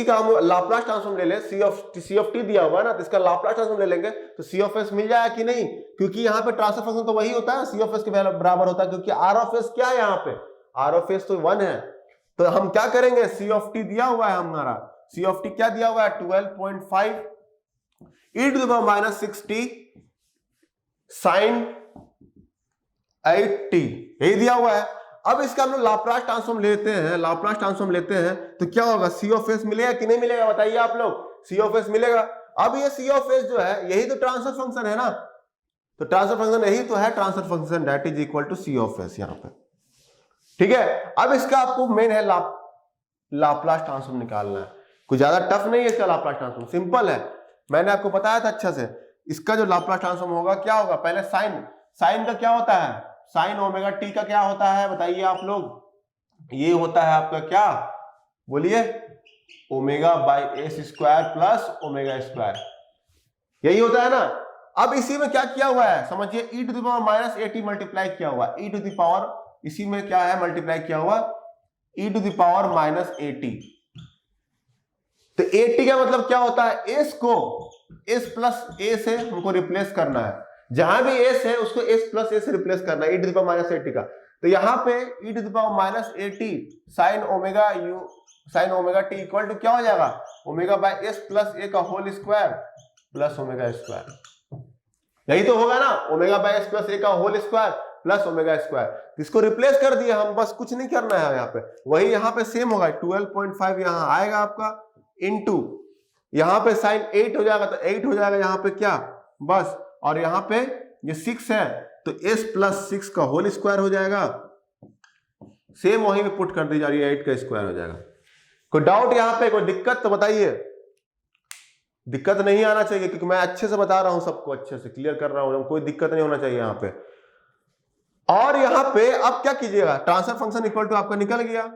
हम लाप्लास ट्रांसफॉर्म ले ले, सी ऑफ टी दिया हुआ है ना, तो इसका लाप्लास ट्रांसफॉर्म ले लेंगे तो सी ऑफ एस मिल जाएगा कि नहीं, क्योंकि यहाँ पे ट्रांसफर फंक्शन तो वही होता है, सी ऑफ एस के बराबर होता है, क्योंकि आर ऑफ एस क्या है, यहाँ पे आर ऑफ एस तो 1 है। तो हम क्या करेंगे, सी ऑफ टी दिया हुआ है हमारा, सी ऑफ टी क्या दिया हुआ है 12.5 e to the power minus 6t sin 8t, यही दिया हुआ है। अब इसका हम लोग लाप्लास ट्रांसफॉर्म लेते हैं, लाप्लास ट्रांसफॉर्म लेते हैं तो क्या होगा, सी ऑफ एस मिलेगा कि नहीं मिलेगा, बताइए आप लोग, सी ऑफ एस मिलेगा। अब ये सी ऑफ एस जो है यही तो ट्रांसफर फंक्शन है ना, तो ट्रांसफर फंक्शन यही तो है, transfer function that is equal to c of s यहाँ पे, ठीक है। अब इसका आपको मेन है लाप्लास ट्रांसफॉर्म निकालना है, कुछ ज्यादा टफ नहीं है इसका लाप्लास ट्रांसफॉर्म, सिंपल है, मैंने आपको बताया था अच्छा से। इसका जो लाप्लास ट्रांसफॉर्म होगा क्या होगा, पहले साइन का क्या होता है, साइन ओमेगा टी का क्या होता है बताइए आप लोग, ये होता है आपका क्या, बोलिए, omega by s square plus omega square, यही होता है ना। अब इसी में क्या किया हुआ है समझिए, e to the power minus a t multiply किया हुआ, e टू द पावर, इसी में क्या है मल्टीप्लाई किया हुआ, e to the power minus a t. तो एटी का मतलब क्या होता है, एस को एस प्लस ए से हमको रिप्लेस करना है, जहां भी एस है उसको एस प्लस ए से रिप्लेस करना है, e to the power minus a t का। तो यहां पे e to the power minus a t sine omega t equal to क्या हो जाएगा, omega by s plus a का whole square plus omega square, यही तो होगा ना, omega by s plus a का whole square plus omega square. इसको रिप्लेस कर दिया हम, बस कुछ नहीं करना है यहाँ पे, वही यहाँ पे सेम होगा, 12.5 यहाँ आएगा आपका, इनटू यहाँ पे साइन 8 हो जाएगा, तो 8 हो जाएगा यहाँ पे क्या, बस, और यहाँ पे ये 6 है तो s प्लस 6 का होल स्क्वायर हो जाएगा, सेम वहीं पे पुट कर दी जा रही है, 8 का स्क्वायर हो जाएगा। कोई डाउट यहाँ पे, कोई दिक्कत तो बताइए, दिक्कत नहीं आना चाहिए, क्योंकि मैं अच्छे से बता रहा हूं, सबको अच्छे से क्लियर कर रहा हूं, कोई दिक्कत नहीं होना चाहिए यहाँ पे। और यहाँ पे अब क्या कीजिएगा, ट्रांसफर फंक्शन इक्वल टू आपका निकल गया,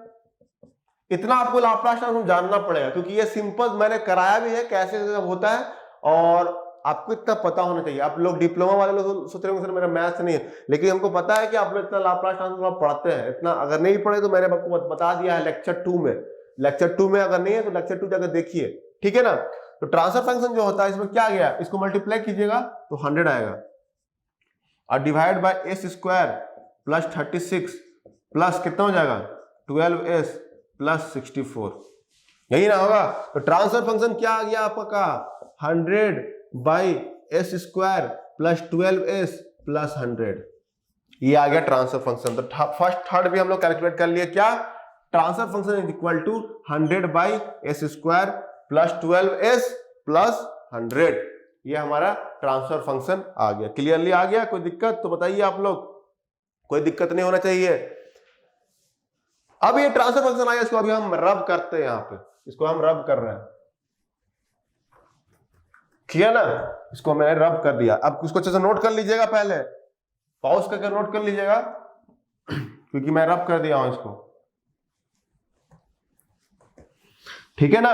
इतना आपको लाप्लास ट्रांसफॉर्म जानना पड़ेगा, क्योंकि ये सिंपल मैंने कराया भी है कैसे होता है, और आपको इतना पता होना चाहिए। आप लोग डिप्लोमा वाले लोग सोच रहे होंगे सर मेरा मैथ्स नहीं है, लेकिन हमको पता है कि आप लोग इतना लाप्लास ट्रांसफॉर्म पढ़ते हैं, इतना अगर नहीं पढ़े तो मैंने आपको बता दिया है लेक्चर 2 में, लेक्चर 2 में अगर नहीं है तो लेक्चर 2 जाकर देखिए, ठीक है ना। तो ट्रांसफर फंक्शन जो होता है इसमें क्या गया, इसको मल्टीप्लाई कीजिएगा तो 100 आएगा, और divide by s square plus 36 plus कितना हो जाएगा 12s प्लस 64, यही ना होगा। तो ट्रांसफर फंक्शन क्या आ गया आपका, 100 by s square plus 12s plus 100, ये आ गया ट्रांसफर फंक्शन। तो फर्स्ट थर्ड भी हम लोग कैलकुलेट कर लिए, क्या, transfer function is equal to 100 by s square plus 12s plus 100, ये हमारा ट्रांसफर फंक्शन आ गया। क्लियरली आ गया, कोई दिक्कत तो बताइए आप लोग, कोई दिक्कत नहीं होना चाहिए। अब ये ट्रांसफर फंक्शन आया, इसको अभी हम रब करते हैं, यहाँ पे इसको हम रब कर रहे हैं, किया ना, इसको मैंने रब कर दिया। अब उसको अच्छे से नोट कर लीजिएगा, पहले पॉज करके नोट कर लीजिएगा, क्योंकि मैं रब कर दिया हूं इसको, ठीक है ना।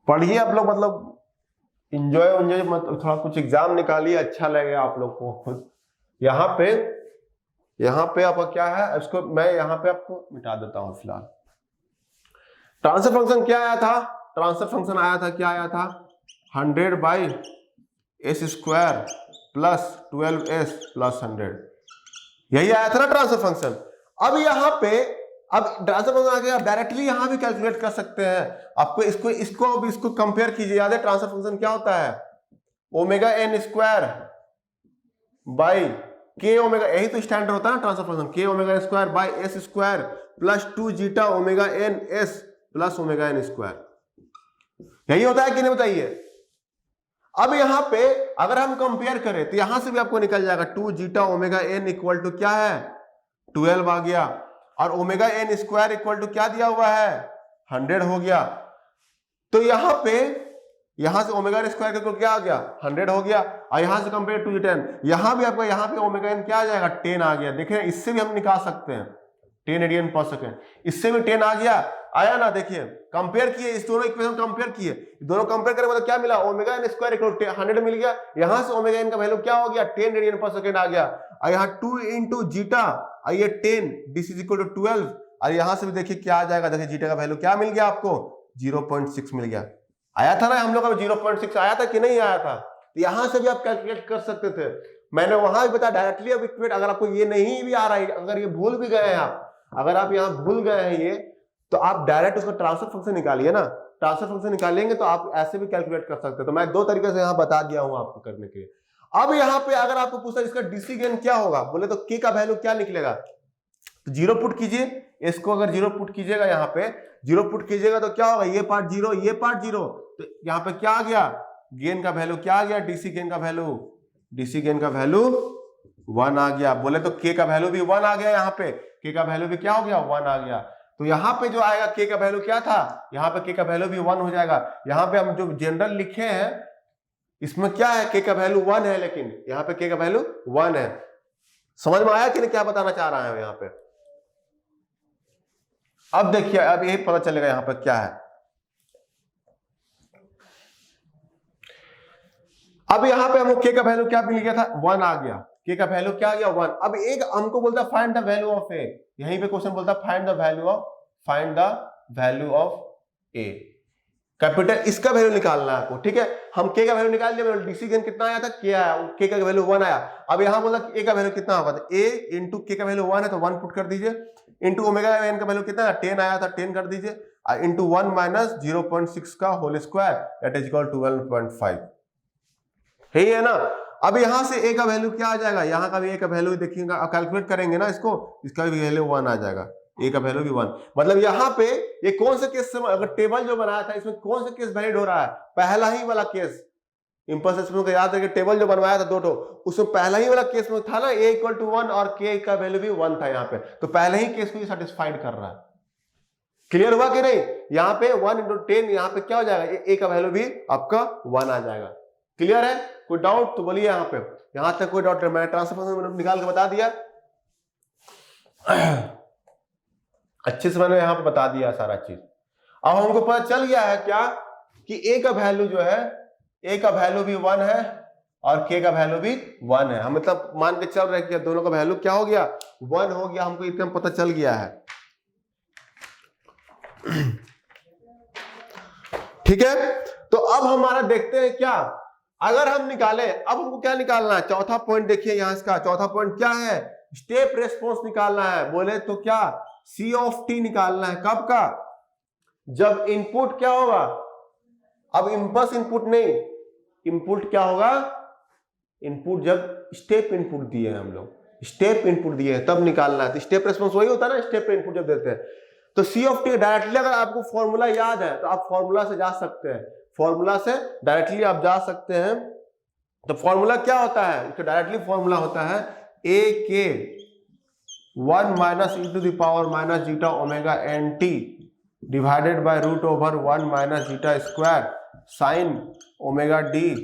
पढ़िए आप लोग, मतलब इंजॉय मतलब थोड़ा कुछ एग्जाम निकालिए, अच्छा लगेगा आप लोग को खुद। यहाँ पे आपका क्या है, इसको मैं यहाँ पे आपको मिटा देता हूं फिलहाल। ट्रांसफर फंक्शन क्या आया था, ट्रांसफर फंक्शन आया था, क्या आया था, 100 by s square plus 12s plus 100, यही आया था ना ट्रांसफर फंक्शन। अब यहाँ पे अब ट्रांसफर फंक्शन आ गया, डायरेक्टली यहाँ भी कैलकुलेट कर सकते हैं। आपको इसको कंपेयर कीजिए, याद है ट्रांसफर फंक्शन क्या होता है, omega n square by k omega, यही तो स्टैंडर्ड होता है ना transfer function, k omega square by s square plus 2 zeta omega n s plus omega n square, यही होता है कि नहीं बताइए। अब यहां पे अगर हम कंपेयर करें तो यहां से भी आपको निकल जाएगा 2 zeta omega n equal to क्या है 12 आ गया, और omega n square equal to क्या दिया हुआ है 100 हो गया। तो यहां से ओमेगा एन स्क्वायर का क्या आ गया 100 हो गया, और यहां से कंपेयर टू 10, यहां भी आपको यहाँ पे ओमेगा एन क्या आ जाएगा 10 आ गया। देखें इससे भी हम निकाल सकते हैं, 10 रेडियन पर सेकेंड। इससे भी 10 आ गया, आया ना, देखिए कंपेयर किए, इस दोनों इक्वेशन कंपेयर किए, दोनों कंपेयर करें मतलब क्या मिला, ओमेगा एन स्क्वायर इक्वल 100 मिल गया। यहां से ओमेगा एन का वैल्यू क्या हो गया, 10 रेडियन पर सेकेंड आ गया। और यहाँ 2 इंटू जीटा, ये 10, दिस इज इक्वल टू 12। और यहां से भी देखिए क्या आ जाएगा, देखिए जीटा का वैल्यू क्या मिल गया आपको, 0.6 मिल गया। आया था ना हम लोग का 0.6 आया था कि नहीं आया था। तो यहां से भी आप कैलकुलेट कर सकते थे, मैंने वहां भी बताया डायरेक्टली अब इक्वेट। अगर आपको ये नहीं भी आ रहा है, अगर ये भूल भी गए हैं आप, अगर आप यहाँ भूल गए हैं ये, तो आप डायरेक्ट उसका ट्रांसफर फंक्शन निकालिए ना, ट्रांसफर फंक्शन निकालेंगे तो आप ऐसे भी कैलकुलेट कर सकते हैं। तो मैं दो तरीके से यहाँ बता दिया हूँ आपको करने के लिए। अब यहाँ पे अगर आपको पूछा इसका डीसी गेन क्या होगा, बोले तो के का वैल्यू क्या निकलेगा, तो 0 पुट कीजिए, इसको अगर 0 पुट कीजिएगा, यहाँ पे 0 पुट कीजिएगा तो क्या होगा, ये पार्ट 0, ये पार्ट 0, तो यहाँ पे क्या आ गया, गेन का वैल्यू क्या आ गया, डीसी गेन का वैल्यू, डीसी गेन का वैल्यू 1 आ गया। बोले तो के का वैल्यू भी 1 आ गया, यहाँ पे के का वैल्यू भी क्या हो गया, 1 आ गया। तो यहाँ पे जो आएगा के का वैल्यू क्या था, यहाँ पे के का वैल्यू भी 1 हो जाएगा। यहाँ पे हम जो जनरल लिखे हैं इसमें क्या है, के का वैल्यू 1 है, लेकिन यहाँ पे के का वैल्यू 1 है। समझ में आया कि नहीं क्या बताना चाह रहा है यहाँ पे। अब देखिए, अब ये पता चलेगा यहाँ पे क्या है। अब यहाँ पे हमको के का वैल्यू क्या मिल गया था, 1 आ गया, के का वैल्यू क्या आ गया, 1। अब एक हमको बोलता है फाइंड द वैल्यू ऑफ ए, यहीं पे क्वेश्चन बोलता है find the value of A, capital इसका वैल्यू निकालना है आपको, ठीक है। हम के का वैल्यू निकाल दिया, डीसी गेन कितना आया था, के आया, के का वैल्यू 1 आया। अब यहाँ बोला ए का वैल्यू कितना होगा, तो ए इंटू के का वैल्यू 1 है तो 1 पुट कर दीजिए, इंटू ओमेगा एन का वैल्यू कितना है, 10 आया था, 10 कर दीजिए, इंटू 1 माइनस 0.6 का whole square that is equal 12.5, यही है ना। अब यहां से ए का वैल्यू क्या आ जाएगा, यहाँ का भी ए का वैल्यू देखिएगा, कैलकुलेट करेंगे ना इसको, इसका भी वैल्यू 1 आ जाएगा, ए का वैल्यू भी 1। मतलब यहाँ पे ये कौन से केस से, अगर टेबल जो बनाया था इसमें कौन सा केस वैलिड हो रहा है, पहला ही वाला केस। इंपल्स एक्सप्रेशन को याद रखिए, टेबल जो बनवाया था दो ठो, उसमें पहला ही वाला केस में था ना, ए इक्वल टू 1 और के का वैल्यू भी 1 था यहाँ पे, तो पहले ही केस को सेटिस्फाइड कर रहा है। क्लियर हुआ कि नहीं, यहाँ पे 1 इंटू 10, यहाँ पे क्या हो जाएगा, ए का वैल्यू भी आपका 1 आ जाएगा। क्लियर है, कोई डाउट तो बोलिए यहाँ पे, यहां तक कोई डाउट, मैंने ट्रांसफर फंक्शन निकाल के बता दिया, अच्छे से मैंने यहाँ पे बता दिया सारा चीज। अब हमको पता चल गया है क्या, कि ए का वैल्यू जो है, ए का वैल्यू भी 1 है और के का वैल्यू भी 1 है। हम मतलब मान के चल रहे हैं कि दोनों का वैल्यू क्या हो गया, 1 हो गया, हमको इतना पता चल गया है। ठीक है, तो अब हमारा देखते हैं क्या, अगर हम निकाले, अब हमको क्या निकालना है, चौथा पॉइंट देखिए यहाँ इसका चौथा पॉइंट क्या है, स्टेप रेस्पॉन्स निकालना है। बोले तो क्या, सी ऑफ टी निकालना है, कब का, जब इनपुट क्या होगा, अब इंपल्स इनपुट नहीं, इनपुट क्या होगा, इनपुट जब स्टेप इनपुट दिए हैं हम लोग, स्टेप इनपुट दिए हैं तब निकालना है। तो स्टेप रेस्पॉन्स वही होता है ना, स्टेप इनपुट जब देते हैं। तो सी ऑफ टी डायरेक्टली अगर आपको फॉर्मूला याद है तो आप फॉर्मूला से जा सकते हैं, फॉर्मूला से डायरेक्टली आप जा सकते हैं। तो फॉर्मूला क्या होता है, इसका डायरेक्टली फॉर्मूला होता है a k 1 minus e to the power minus zeta omega n t divided by root over 1 minus zeta square sine omega d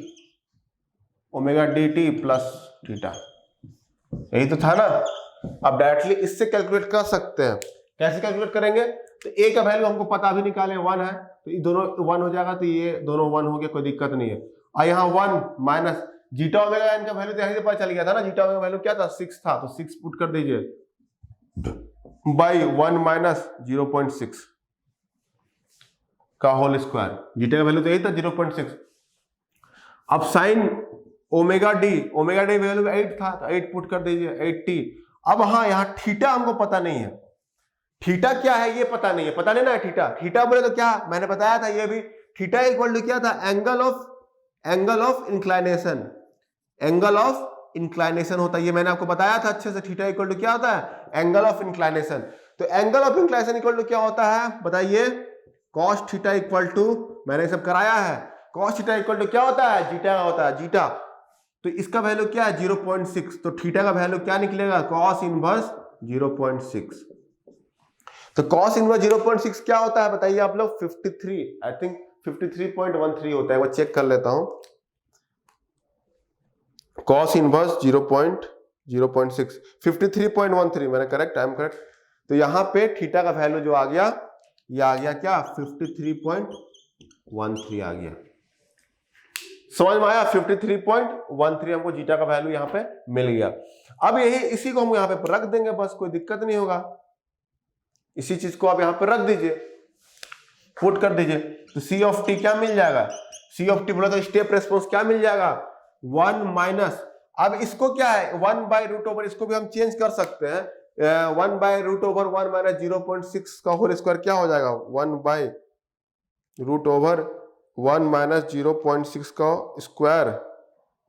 t plus theta, यही तो था ना। अब डायरेक्टली इससे कैलकुलेट कर सकते हैं, कैसे कैलकुलेट करेंगे, तो ए का वैल्यू हमको पता भी निकाले 1 है, तो ये दोनों 1 हो जाएगा, तो ये दोनों 1 हो गया, कोई दिक्कत नहीं है। और यहाँ 1 माइनस जीटा ओमेगा एन का वैल्यू तो पता चल गया था ना, जीटा ओमेगा वैल्यू क्या था, 6 था, तो 6 पुट कर दीजिए बाई 1 माइनस 0.6 का होल स्क्वायर, जीटा का वैल्यू तो यही था 0.6। अब साइन ओमेगा डी वैल्यू 8 था, तो 8 पुट कर दीजिए 8t। अब हाँ, यहाँ थीटा हमको पता नहीं है, थीटा क्या है ये पता नहीं है, पता नहीं ना थीटा बोले तो क्या मैंने बताया था, ये भी थीटा इक्वल टू क्या था, एंगल ऑफ इंक्लाइनेशन होता है, ये मैंने आपको बताया था अच्छे से। थीटा इक्वल टू क्या होता है, एंगल ऑफ इंक्लाइनेशन। तो angle of inclination equal to क्या होता है बताइए, कॉस थीटा इक्वल टू, मैंने सब कराया है, कॉस थीटा इक्वल टू क्या होता है, जीटा होता है, जीटा। तो इसका वैल्यू क्या है 0.6, तो थीटा का वैल्यू क्या निकलेगा, कॉस इनवर्स 0.6। तो कॉस इनवर्स 0.6 क्या होता है बताइए आप लोग, 53, आई थिंक 53.13 होता है, वो चेक कर लेता हूं। कॉस इनवर्स 0.6 53.13, मैंने करेक्ट, आई एम करेक्ट। तो यहाँ पे थीटा का वैल्यू जो आ गया, ये आ गया क्या 53.13 आ गया। समझ में आया? 53.13 हमको जीटा का वैल्यू यहाँ पे मिल गया। अब यही इसी को हम यहाँ पे रख देंगे, बस कोई दिक्कत नहीं होगा। इसी चीज को आप यहाँ पे रख दीजिए, पुट कर दीजिए, तो सी ऑफ टी क्या मिल जाएगा? सी ऑफ टी बोला तो स्टेप रेस्पॉन्स क्या मिल जाएगा? 1 माइनस, अब इसको क्या है 1 बाय रूट ओवर, इसको भी हम चेंज कर सकते हैं। 1 बाय रूट ओवर 1 माइनस 0.6 का होल स्क्वायर क्या हो जाएगा? 1 बाय रूट ओवर 1 माइनस 0.6 का स्क्वायर,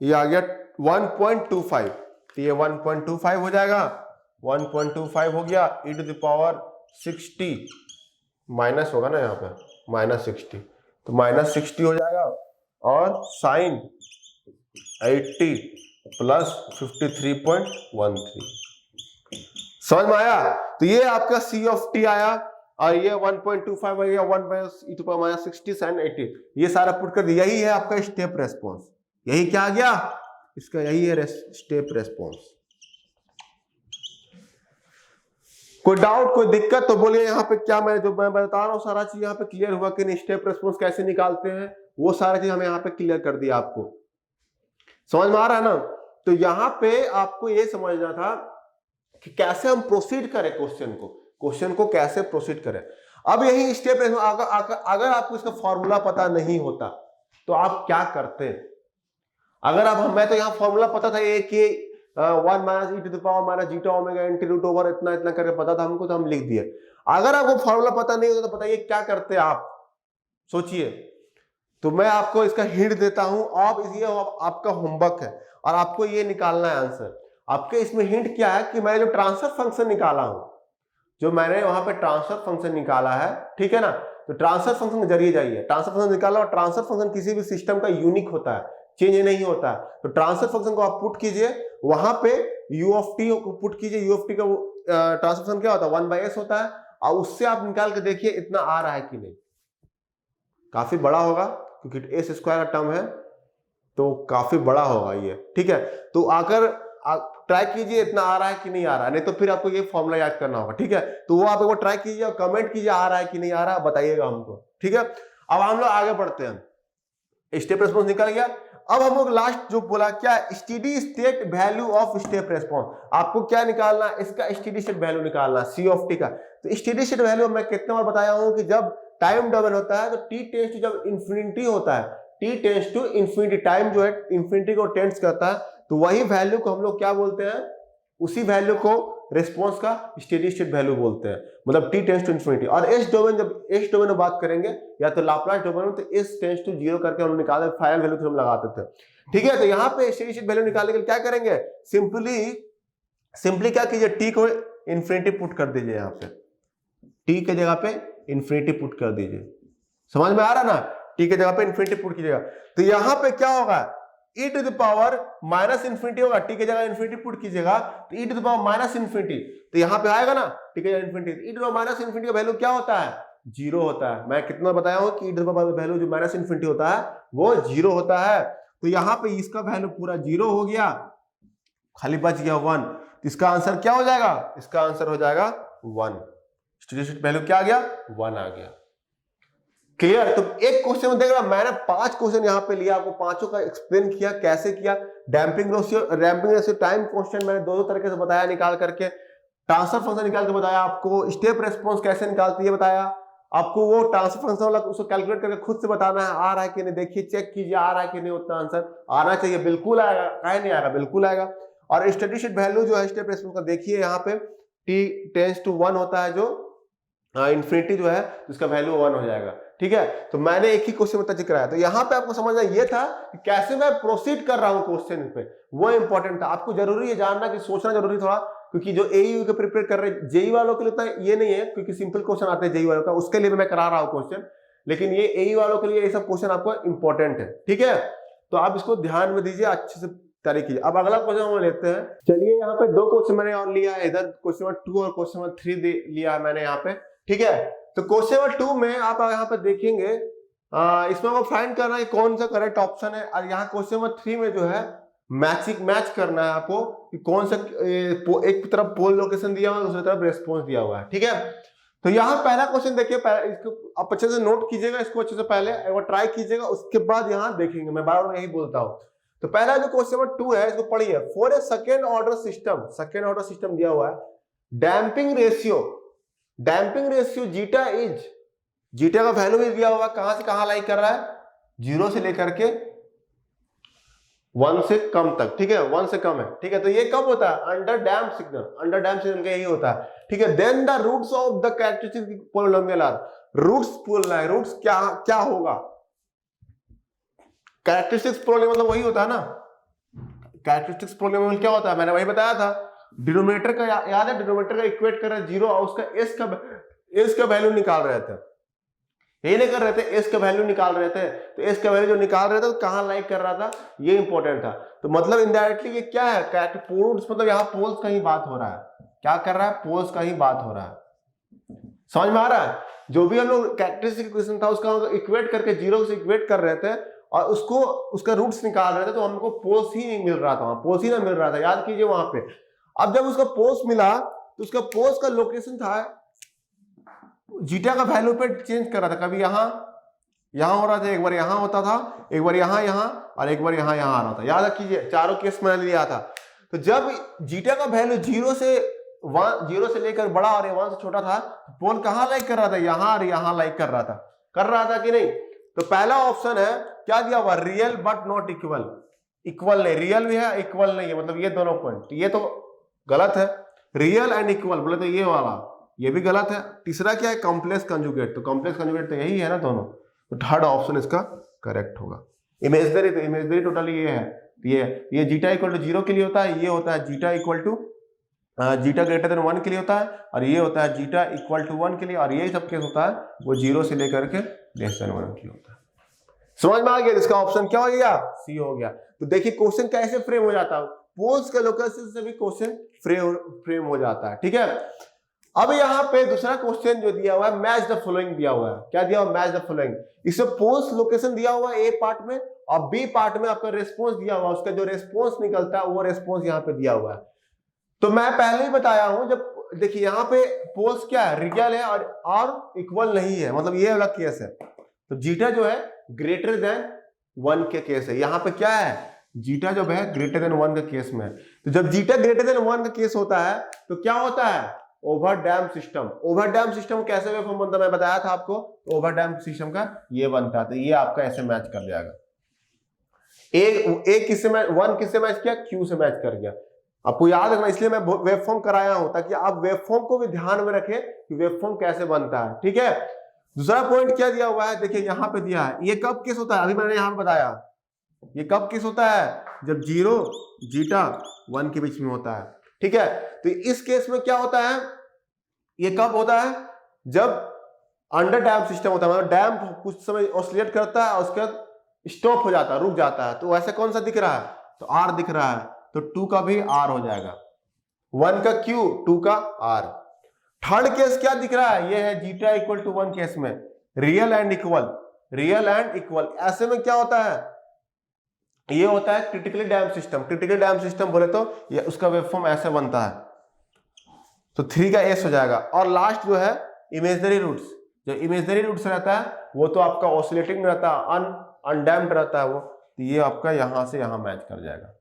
ये आ गया 1.25, तो ये 1.25 हो जाएगा, 1.25 हो गया e to the power 60, minus होगा ना यहाँ पे -60, तो -60 हो जाएगा, और साइन 80 प्लस 53.13। समझ में आया? तो ये आपका सी ऑफ टी आया, और ये 1.25 हो गया 1 by e to power -60 sin 80, ये सारा पुट कर दिया। यही है आपका स्टेप रेस्पॉन्स। यही क्या आ गया इसका? यही है स्टेप रेस्पॉन्स। कोई डाउट, कोई दिक्कत तो बोलिए। यहाँ पे क्या मैं बता रहा हूँ सारा चीज यहाँ पे क्लियर हुआ कि नहीं? स्टेप रेस्पॉन्स कैसे निकालते हैं वो सारा चीज हमें यहाँ पे क्लियर कर दिया। आपको समझ में आ रहा है ना? तो यहाँ पे आपको ये समझना था कि कैसे हम प्रोसीड करें क्वेश्चन को कैसे प्रोसीड करें। अब यही स्टेप अगर आपको इसका फॉर्मूला पता नहीं होता तो आप क्या करते हैं? अगर आप, मैं तो यहाँ फॉर्मूला पता था ये कि 1 minus e to the power minus zeta omega n t root over इतना इतना करके पता था हमको, तो हम लिख दिए। अगर आपको फॉर्मूला पता नहीं होता तो बताइए क्या करते आप? सोचिए। तो मैं आपको इसका हिंट देता हूं, आप ये आपका होमवर्क है और आपको ये निकालना है आंसर। आपके इसमें हिंट क्या है कि मैं जो ट्रांसफर फंक्शन निकाला हूं, जो मैंने वहां पे ट्रांसफर फंक्शन निकाला है, ठीक है ना? तो ट्रांसफर फंक्शन के जरिए जाइए, ट्रांसफर फंक्शन निकाला, और ट्रांसफर फंक्शन किसी भी सिस्टम का यूनिक होता है, चेंज नहीं होता है। तो ट्रांसफर फंक्शन को आप पुट कीजिए, वहां पे u ऑफ टी को पुट कीजिए। u ऑफ टी का ट्रांसफर फंक्शन क्या होता है? 1/s होता है, और उससे आप निकाल के देखिए इतना आ रहा है कि नहीं। काफी बड़ा होगा क्योंकि एस स्क्वायर का टर्म है, तो काफी बड़ा होगा ये, ठीक है? तो आकर ट्राई कीजिए इतना आ रहा है कि नहीं आ रहा है, नहीं तो फिर आपको ये फॉर्मूला याद करना होगा, ठीक है? तो वो आप एक बार ट्राई कीजिए और कमेंट कीजिए आ रहा है कि नहीं आ रहा है, बताइएगा हमको, ठीक है? अब हम लोग आगे बढ़ते हैं। स्टेप रेस्पॉन्स निकल गया। अब हम लोग लास्ट जो बोला क्या, steady state value of step response. आपको क्या निकालना? इसका स्टेडी स्टेट वैल्यू निकालना, सी ऑफ टी का। तो स्टेडी स्टेट वैल्यू मैं कितने बार बताया हूं कि जब टाइम डबल होता है तो टी टेंड्स टू, जब इंफिनिटी होता है, t tends to infinity, time जो है इंफिनिटी को टेंड्स करता है, तो वही वैल्यू को हम लोग क्या बोलते हैं? उसी वैल्यू को रिस्पॉन्स का स्टेडी स्टेट वैल्यू बोलते हैं, मतलब टी टेंड्स टू इंफिनिटी। और एस डोमेन, जब एस डोमेन में बात करेंगे या तो लाप्लास डोमेन में, तो एस टेंड्स टू 0 करके हम निकाले, फाइनल वैल्यू फिर हम लगाते थे, ठीक है? तो यहाँ पे स्टेडी स्टेट वैल्यू निकालने के लिए क्या करेंगे? सिंपली क्या कीजिए, टी को इंफिनिटी पुट कर दीजिए, यहाँ पे टी के जगह पे इंफिनिटी पुट कर दीजिए। समझ में आ रहा ना? टी के जगह पे इंफिनिटी पुट कीजिएगा, तो यहाँ पे क्या होगा? e to the power minus infinity होगा, टी के जगह इंफिनिटी पुट कीजिएगा तो e to the power minus infinity, तो यहाँ पे आएगा ना टी के जगह infinity. e to the power minus infinity का वैल्यू क्या होता है? 0 होता है। मैं कितना बताया हूं कि e to the power value जो माइनस इंफिनिटी होता है वो 0 होता है। तो यहाँ पे इसका वैल्यू पूरा 0 हो गया, खाली बच गया 1। इसका आंसर क्या हो जाएगा? इसका आंसर हो जाएगा 1। स्टेडी स्टेट वैल्यू क्या आ गया? 1 आ गया। क्लियर? तो एक क्वेश्चन में देख रहा, मैंने 5 क्वेश्चन यहाँ पे लिया, आपको पांचों का एक्सप्लेन किया कैसे किया। डैम्पिंग रेशियो, टाइम कांस्टेंट मैंने दो तरीके से बताया निकाल करके, ट्रांसफर फंक्शन निकाल के बताया आपको, स्टेप रेस्पॉन्स कैसे निकालती है बताया आपको, वो ट्रांसफर फंक्शन वाला उसको कैलकुलेट करके खुद से बताना है आ रहा है कि नहीं, देखिए चेक कीजिए आ रहा है कि नहीं, उतना आंसर आना चाहिए, बिल्कुल आएगा, काहे नहीं आएगा, बिल्कुल आएगा। और स्टेडी स्टेट वैल्यू जो है स्टेप रेस्पॉन्स का देखिए यहाँ पे t टेंड्स टू 1 होता है, जो इंफिनिटी जो है उसका वैल्यू 1 हो जाएगा, ठीक है? तो मैंने एक ही क्वेश्चन में जिक्र आया, तो यहाँ पे आपको समझना ये था कि कैसे मैं प्रोसीड कर रहा हूँ क्वेश्चन पे, वो इंपॉर्टेंट था। आपको जरूरी है जानना कि सोचना जरूरी थोड़ा, क्योंकि जो एयू के प्रिपेयर कर रहे जेई वालों के लिए तो ये नहीं है, क्योंकि सिंपल क्वेश्चन आते हैं जेई वालों का, उसके लिए मैं करा रहा हूँ क्वेश्चन, लेकिन ये एयू वालों के लिए ये सब क्वेश्चन आपको इंपॉर्टेंट है, ठीक है? तो आप इसको ध्यान में दीजिए, अच्छे से तैयारी कीजिए। अब अगला क्वेश्चन हम लेते हैं। चलिए यहाँ पे 2 क्वेश्चन मैंने और लिया है, इधर क्वेश्चन नंबर 2 और क्वेश्चन नंबर 3 लिया है मैंने यहाँ पे, ठीक है? तो क्वेश्चन नंबर 2 में आप यहाँ पे देखेंगे, इसमें आपको फाइंड करना है कौन सा करेक्ट ऑप्शन है, और यहाँ क्वेश्चन नंबर 3 में जो है मैच करना है आपको कि कौन सा एक तरफ पोल लोकेशन दिया हुआ है, दूसरी तरफ रेस्पॉन्स दिया हुआ है, ठीक है। तो यहाँ पहला क्वेश्चन देखिए, इसको आप अच्छे से नोट कीजिएगा, इसको अच्छे से पहले एक बार ट्राई कीजिएगा, उसके बाद यहाँ देखेंगे, मैं बार बार यही बोलता हूँ। तो पहला जो क्वेश्चन नंबर 2 है, इसको पढ़िए। For a second order system दिया हुआ है, damping ratio zeta is, zeta का वैल्यू भी दिया हुआ है, कहां से कहां लाइक कर रहा है, 0 से लेकर के 1 से कम तक, ठीक है, 1 से कम है, ठीक है। तो ये कब होता है, अंडर डैम्प सिग्नल का यही होता है, ठीक है। Then the roots of the characteristic polynomial are, roots बोलना है, रूट्स क्या होगा, कैरेक्टरिस्टिक्स पॉलिनोमियल मतलब वही होता है ना, कैरेक्टरिस्टिक्स पॉलिनोमियल क्या होता है, मैंने वही बताया था, डिनोमिनेटर का याद है, डिनोमिनेटर का इक्वेट कर रहे हैं 0 और उसका एस का वैल्यू निकाल रहे थे, यही नहीं कर रहे थे, एस का वैल्यू निकाल रहे थे। तो एस का वैल्यू जो निकाल रहे थे तो कहां लाइक कर रहा था, ये इंपॉर्टेंट था। तो मतलब इनडायरेक्टली ये क्या है, पोल्स, मतलब यहाँ पोल्स का ही बात हो रहा है, क्या कर रहा है, पोल्स का ही बात हो रहा है, समझ में आ रहा है। जो भी हम लोग कैरेक्टरिस्टिक इक्वेशन था उसका इक्वेट करके 0 से इक्वेट कर रहे थे और उसका रूट्स निकाल रहे थे, तो हमको पोल्स ही नहीं मिल रहा था, पोल्स ही ना मिल रहा था, याद कीजिए वहां पे। अब जब उसका पोल्स मिला तो उसका पोल्स का लोकेशन था, जीटा का वैल्यू पे चेंज कर रहा था, कभी यहां हो रहा था, एक बार यहां होता था, एक बार यहां और एक बार यहां आ रहा था, याद कीजिए, चारों केस मैंने लिया था। तो जब जीटा का वैल्यू 0 से लेकर बड़ा और 1 से छोटा था, पोल कहां लाइक कर रहा था, यहां और यहां लाइक कर रहा था कि नहीं। तो पहला ऑप्शन है, क्या दिया हुआ, रियल बट नॉट इक्वल नहीं, रियल भी है इक्वल नहीं है, मतलब ये दोनों पॉइंट, ये तो गलत है, रियल एंड इक्वल बोले तो ये वाला, ये भी गलत है। तीसरा क्या है, कॉम्प्लेक्स कंजुगेट, तो कॉम्प्लेक्स कंजुगेट तो यही है ना दोनों, तो थर्ड ऑप्शन इसका करेक्ट होगा। इमेजनरी, तो इमेजनरी टोटली ये है, ये जीटा इक्वल टू 0 के लिए होता है, ये होता है zeta equal to zeta greater than 1 के लिए होता है, और ये होता है जीटा इक्वल टू 1 के लिए, और यही सब केस होता है वो 0 से लेकर के लेस देन 1 के लिए होता है। समझ में आ गया, इसका ऑप्शन क्या हो गया, सी हो गया। तो देखिए क्वेश्चन कैसे फ्रेम हो जाता है, पोल्स के लोकेशन से भी क्वेश्चन फ्रेम हो जाता है, ठीक है। अब यहाँ पे दूसरा क्वेश्चन जो दिया हुआ है, मैच द फॉलोइंग दिया हुआ है, क्या दिया हुआ, मैच द फॉलोइंग। इसमें पोल्स लोकेशन दिया हुआ है ए पार्ट में, और बी पार्ट में आपका रेस्पॉन्स दिया हुआ है, उसका जो रेस्पॉन्स निकलता है वो रेस्पॉन्स यहाँ पे दिया हुआ है। तो मैं पहले ही बताया हूं, जब देखिए यहाँ पे पोल्स क्या है, रियल है और इक्वल नहीं है, मतलब ये वाला केस है। तो जीटा जो है ग्रेटर देन 1 के केस है, यहाँ पे क्या है, जीटा जो है ग्रेटर देन 1 के केस में है। तो जब जीटा ग्रेटर देन 1 का केस होता है तो क्या होता है, ओवर डैम सिस्टम कैसे वेवफॉर्म बनता है, मैं बताया था आपको, ओवर डैम सिस्टम का ये बनता है। तो ये आपका ऐसे मैच कर जाएगा, एक किससे मैच, 1 किससे मैच किया, क्यू से मैच कर गया। आपको याद रखना, इसलिए मैं वेवफॉर्म कराया हूं, ताकि आप वेवफॉर्म को भी ध्यान में रखें कि वेवफॉर्म कैसे बनता है, ठीक है। दूसरा पॉइंट क्या दिया हुआ है, देखिए यहाँ पे दिया है, ये कब केस होता है, अभी मैंने यहाँ बताया, ये कब केस होता है, जब 0 जीटा 1 के बीच में होता है, ठीक है। तो इस केस में क्या होता है, ये कब होता है, जब अंडर डैम सिस्टम होता है, मतलब डैम कुछ समय ऑसिलेट करता है और उसके बाद स्टॉप हो जाता है, रुक जाता है। तो ऐसे कौन सा दिख रहा है, तो आर दिख रहा है, तो 2 का भी आर हो जाएगा, 1 का क्यू, 2 का आर। थर्ड केस क्या दिख रहा है, ये है जीटा इक्वल टू 1 केस में रियल एंड इक्वल। ऐसे में क्या होता है, ये होता है क्रिटिकली डैम सिस्टम बोले तो ये उसका वेवफॉर्म ऐसे बनता है, तो 3 का एस हो जाएगा। और लास्ट जो है इमेजनरी रूट्स, जो इमेजनरी रूट्स रहता है वो तो आपका ऑसिलेटिंग रहता है, अनडैम्प्ड रहता है वो, तो ये आपका यहां से यहां मैच कर जाएगा,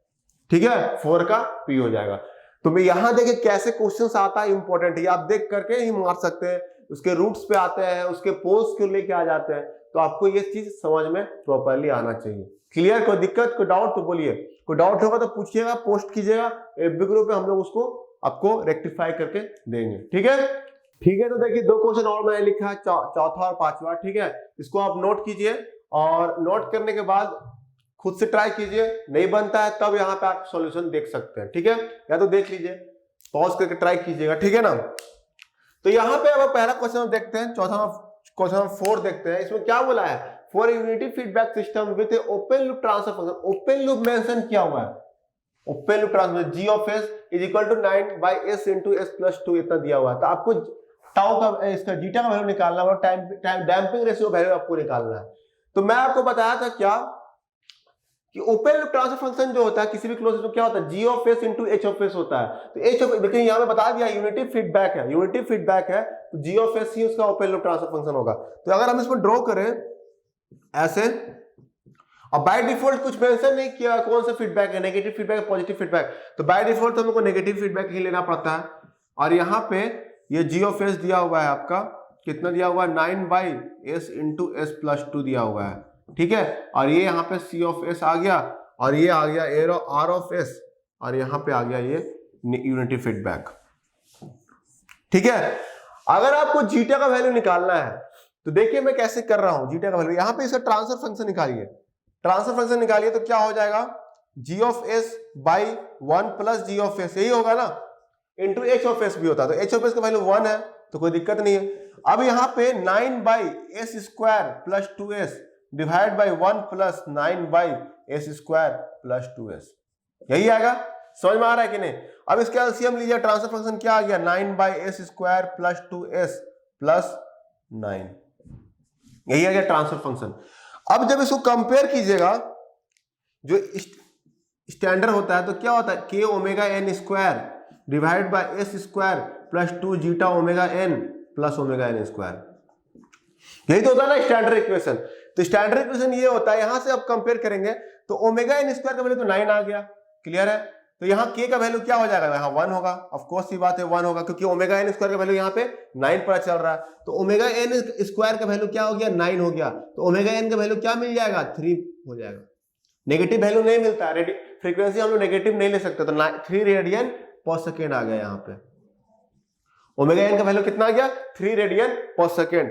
ठीक है, 4 का पी हो जाएगा। तो मैं यहां देखिए कैसे क्वेश्चंस आता है, इंपॉर्टेंट है, आप देख करके ही मार सकते हैं, उसके रूट्स पे आते हैं, उसके पोल्स क्यों लेके आ जाते हैं, तो आपको ये चीज समझ में प्रॉपरली आना चाहिए। क्लियर, कोई दिक्कत, कोई डाउट तो बोलिए, कोई डाउट होगा तो पूछिएगा, पोस्ट कीजिएगा एफबी ग्रुप पे, हम लोग उसको आपको रेक्टिफाई करके देंगे, ठीक है। तो देखिए 2 क्वेश्चन और मैंने लिखा है, चौथा और 5वां, ठीक है। इसको आप नोट कीजिए, और नोट करने के बाद खुद से ट्राई कीजिए, नहीं बनता है तब यहाँ पे आप सॉल्यूशन देख सकते हैं, ठीक है, या तो देख लीजिए, पॉज करके ट्राई कीजिएगा, ठीक है ना। तो यहाँ पे अब पहला क्वेश्चन देखते हैं, चौथा क्वेश्चन 4 देखते हैं। इसमें क्या बोला है, for unity feedback system with open loop transfer function, open loop mention किया हुआ है, open loop transfer g of s is equal to 9/s into s + 2 इतना दिया हुआ है। तो आपको टाउ का, इसका जीटा का वैल्यू निकालना है, टाइम डैम्पिंग रेशियो वैल्यू आपको निकालना है। तो मैं आपको बताया था क्या, कि ओपन लूप ट्रांसफर फंक्शन जो होता है किसी भी क्लोज्ड लूप क्या होता है, G of s into H of s होता है। तो एच ऑफ, लेकिन यहाँ में बता दिया यूनिटी फीडबैक है, यूनिटी फीडबैक है तो जी ऑफ एस ही उसका ओपन लूप ट्रांसफर फंक्शन होगा। तो अगर हम इसको ड्रॉ करें ऐसे, और बाय डिफॉल्ट कुछ मेंशन नहीं किया कौन सा फीडबैक है, नेगेटिव फीडबैक पॉजिटिव फीडबैक, तो बाय डिफॉल्ट तो हमको नेगेटिव फीडबैक ही लेना पड़ता है। और यहाँ पे ये जी ऑफ एस दिया हुआ है आपका, कितना दिया हुआ है 9/s इंटू एस प्लस 2 दिया हुआ है, ठीक है। और ये यहाँ पे सी ऑफ एस आ गया, और ये आ गया आर ऑफ एस, और यहाँ पे आ गया ये यूनिटी फीडबैक, ठीक है। अगर आपको जीटा का वैल्यू निकालना है तो देखिए मैं कैसे कर रहा हूं जीटा का वैल्यू, यहाँ पे इसका ट्रांसफर फंक्शन निकालिए, ट्रांसफर फंक्शन निकालिए तो क्या हो जाएगा, G of s by 1 plus G of s, यही होगा ना, इंटू एच ऑफ एस भी होता है, तो एच ऑफ एस का वैल्यू 1 है तो कोई दिक्कत नहीं है। अब यहाँ पे 9/s square plus 2s divide by 1 plus 9/s square plus 2s, यही आएगा। समझ में आ रहा है कि नहीं? अब इसका एलसीएम लीजिए, ट्रांसफर फंक्शन क्या आ गया 9/s square plus 2s plus 9, यही आ गया ट्रांसफर फंक्शन। अब जब इसको कंपेयर कीजिएगा जो स्टैंडर्ड होता है तो क्या होता है, k omega n square divide bye s square plus 2 zeta omega n plus omega n square, यही तो होता है ना स्टैंडर्ड इक्वेशन। तो स्टैंडर्ड इक्वेशन ये होता है, यहां से आप कंपेयर करेंगे तो ओमेगा n स्क्वायर का वैल्यू तो 9 आ गया, क्लियर है। तो यहाँ k का वैल्यू क्या हो जाएगा, यहाँ 1 होगा, ऑफ कोर्स ये बात है 1 होगा, क्योंकि ओमेगा n स्क्वायर का वैल्यू यहाँ पे 9 पता चल रहा है, तो ओमेगा n स्क्वायर का वैल्यू क्या हो गया 9 हो गया, तो ओमेगा n का वैल्यू क्या मिल जाएगा 3 हो जाएगा। नेगेटिव वैल्यू नहीं मिलता है, फ्रीक्वेंसी हम लोग नेगेटिव नहीं ले सकते, तो 3 रेडियन पर सेकेंड आ गया, यहाँ पे ओमेगा n का वैल्यू कितना आ गया 3 रेडियन पर सेकेंड।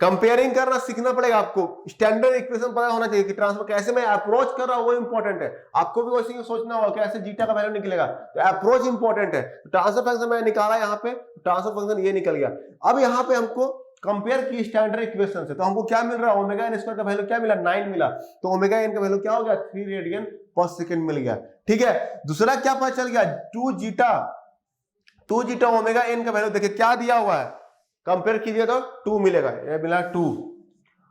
कंपेयरिंग करना सीखना पड़ेगा आपको, स्टैंडर्ड इक्वेशन पता होना चाहिए कि ट्रांसफर कैसे मैं अप्रोच कर रहा हूं वो इंपॉर्टेंट है। आपको भी वैसे ही सोचना होगा कैसे जीटा का वैल्यू निकलेगा, तो अप्रोच इंपॉर्टेंट है। ट्रांसफर फंक्शन मैं निकाला यहाँ पे, ट्रांसफर फंक्शन ये निकल गया। अब यहाँ पे हमको कंपेयर की स्टैंडर्ड इक्वेशन से, तो हमको क्या मिल रहा है, ओमेगा n स्क्वायर का वैल्यू क्या मिला 9 मिला, तो ओमेगा n का वैल्यू क्या हो गया 3 रेडियन पर सेकेंड मिल गया, ठीक है। दूसरा क्या पता चल गया 2 जीटा ओमेगा n का वैल्यू देखिए क्या दिया हुआ है, कंपेयर कीजिए तो 2 मिलेगा, ये मिला 2,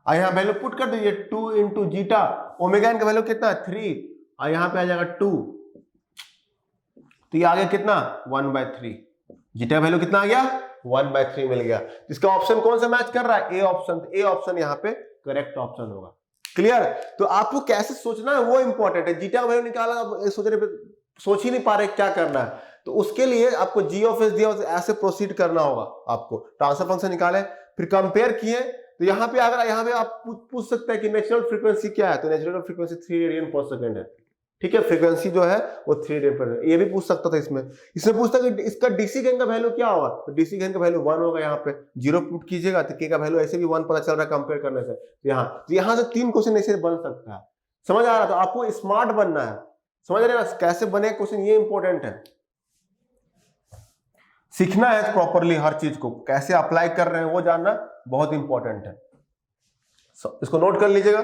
और यहाँ वैल्यू पुट कर दीजिए 2 इंटू जीटा ओमेगा n का वैल्यू कितना 3, और यहाँ पे आ जाएगा 2, तो ये आ गया कितना 1/3, जीटा का वैल्यू कितना आ गया 1/3 मिल गया। इसका ऑप्शन कौन सा मैच कर रहा है, ए ऑप्शन, ए ऑप्शन यहाँ पे करेक्ट ऑप्शन होगा, क्लियर। तो आपको कैसे सोचना है वो इंपॉर्टेंट है, जीटा का वैल्यू निकाला, सोच ही नहीं पा रहे क्या करना है, तो उसके लिए आपको जी ऑफ एस दिया ऐसे प्रोसीड करना होगा। आपको ट्रांसफर फंक्शन निकाले, फिर कंपेयर किए, तो यहाँ पे अगर यहाँ पे आप पूछ सकते हैं कि नेचुरल फ्रीक्वेंसी क्या है, तो नेचुरल फ्रीक्वेंसी 3 रेडियन पर सेकंड है, ठीक है। फ्रीक्वेंसी जो है वो 3 रेडियन पर, ये भी पूछ सकता था इसमें पूछता कि इसका डीसी गेन का वैल्यू क्या होगा, तो डीसी गेन का वैल्यू 1 होगा, यहाँ पे 0 पुट कीजिएगा तो के का वैल्यू ऐसे भी 1 पता चल रहा है कंपेयर करने से। तो यहाँ से 3 क्वेश्चन ऐसे बन सकता है, समझ आ रहा है। तो आपको स्मार्ट बनना है, समझ रहे हैं कैसे बने क्वेश्चन, ये इंपॉर्टेंट है, सीखना है प्रॉपरली हर चीज को, कैसे अप्लाई कर रहे हैं वो जानना बहुत इंपॉर्टेंट है। इसको नोट कर लीजिएगा।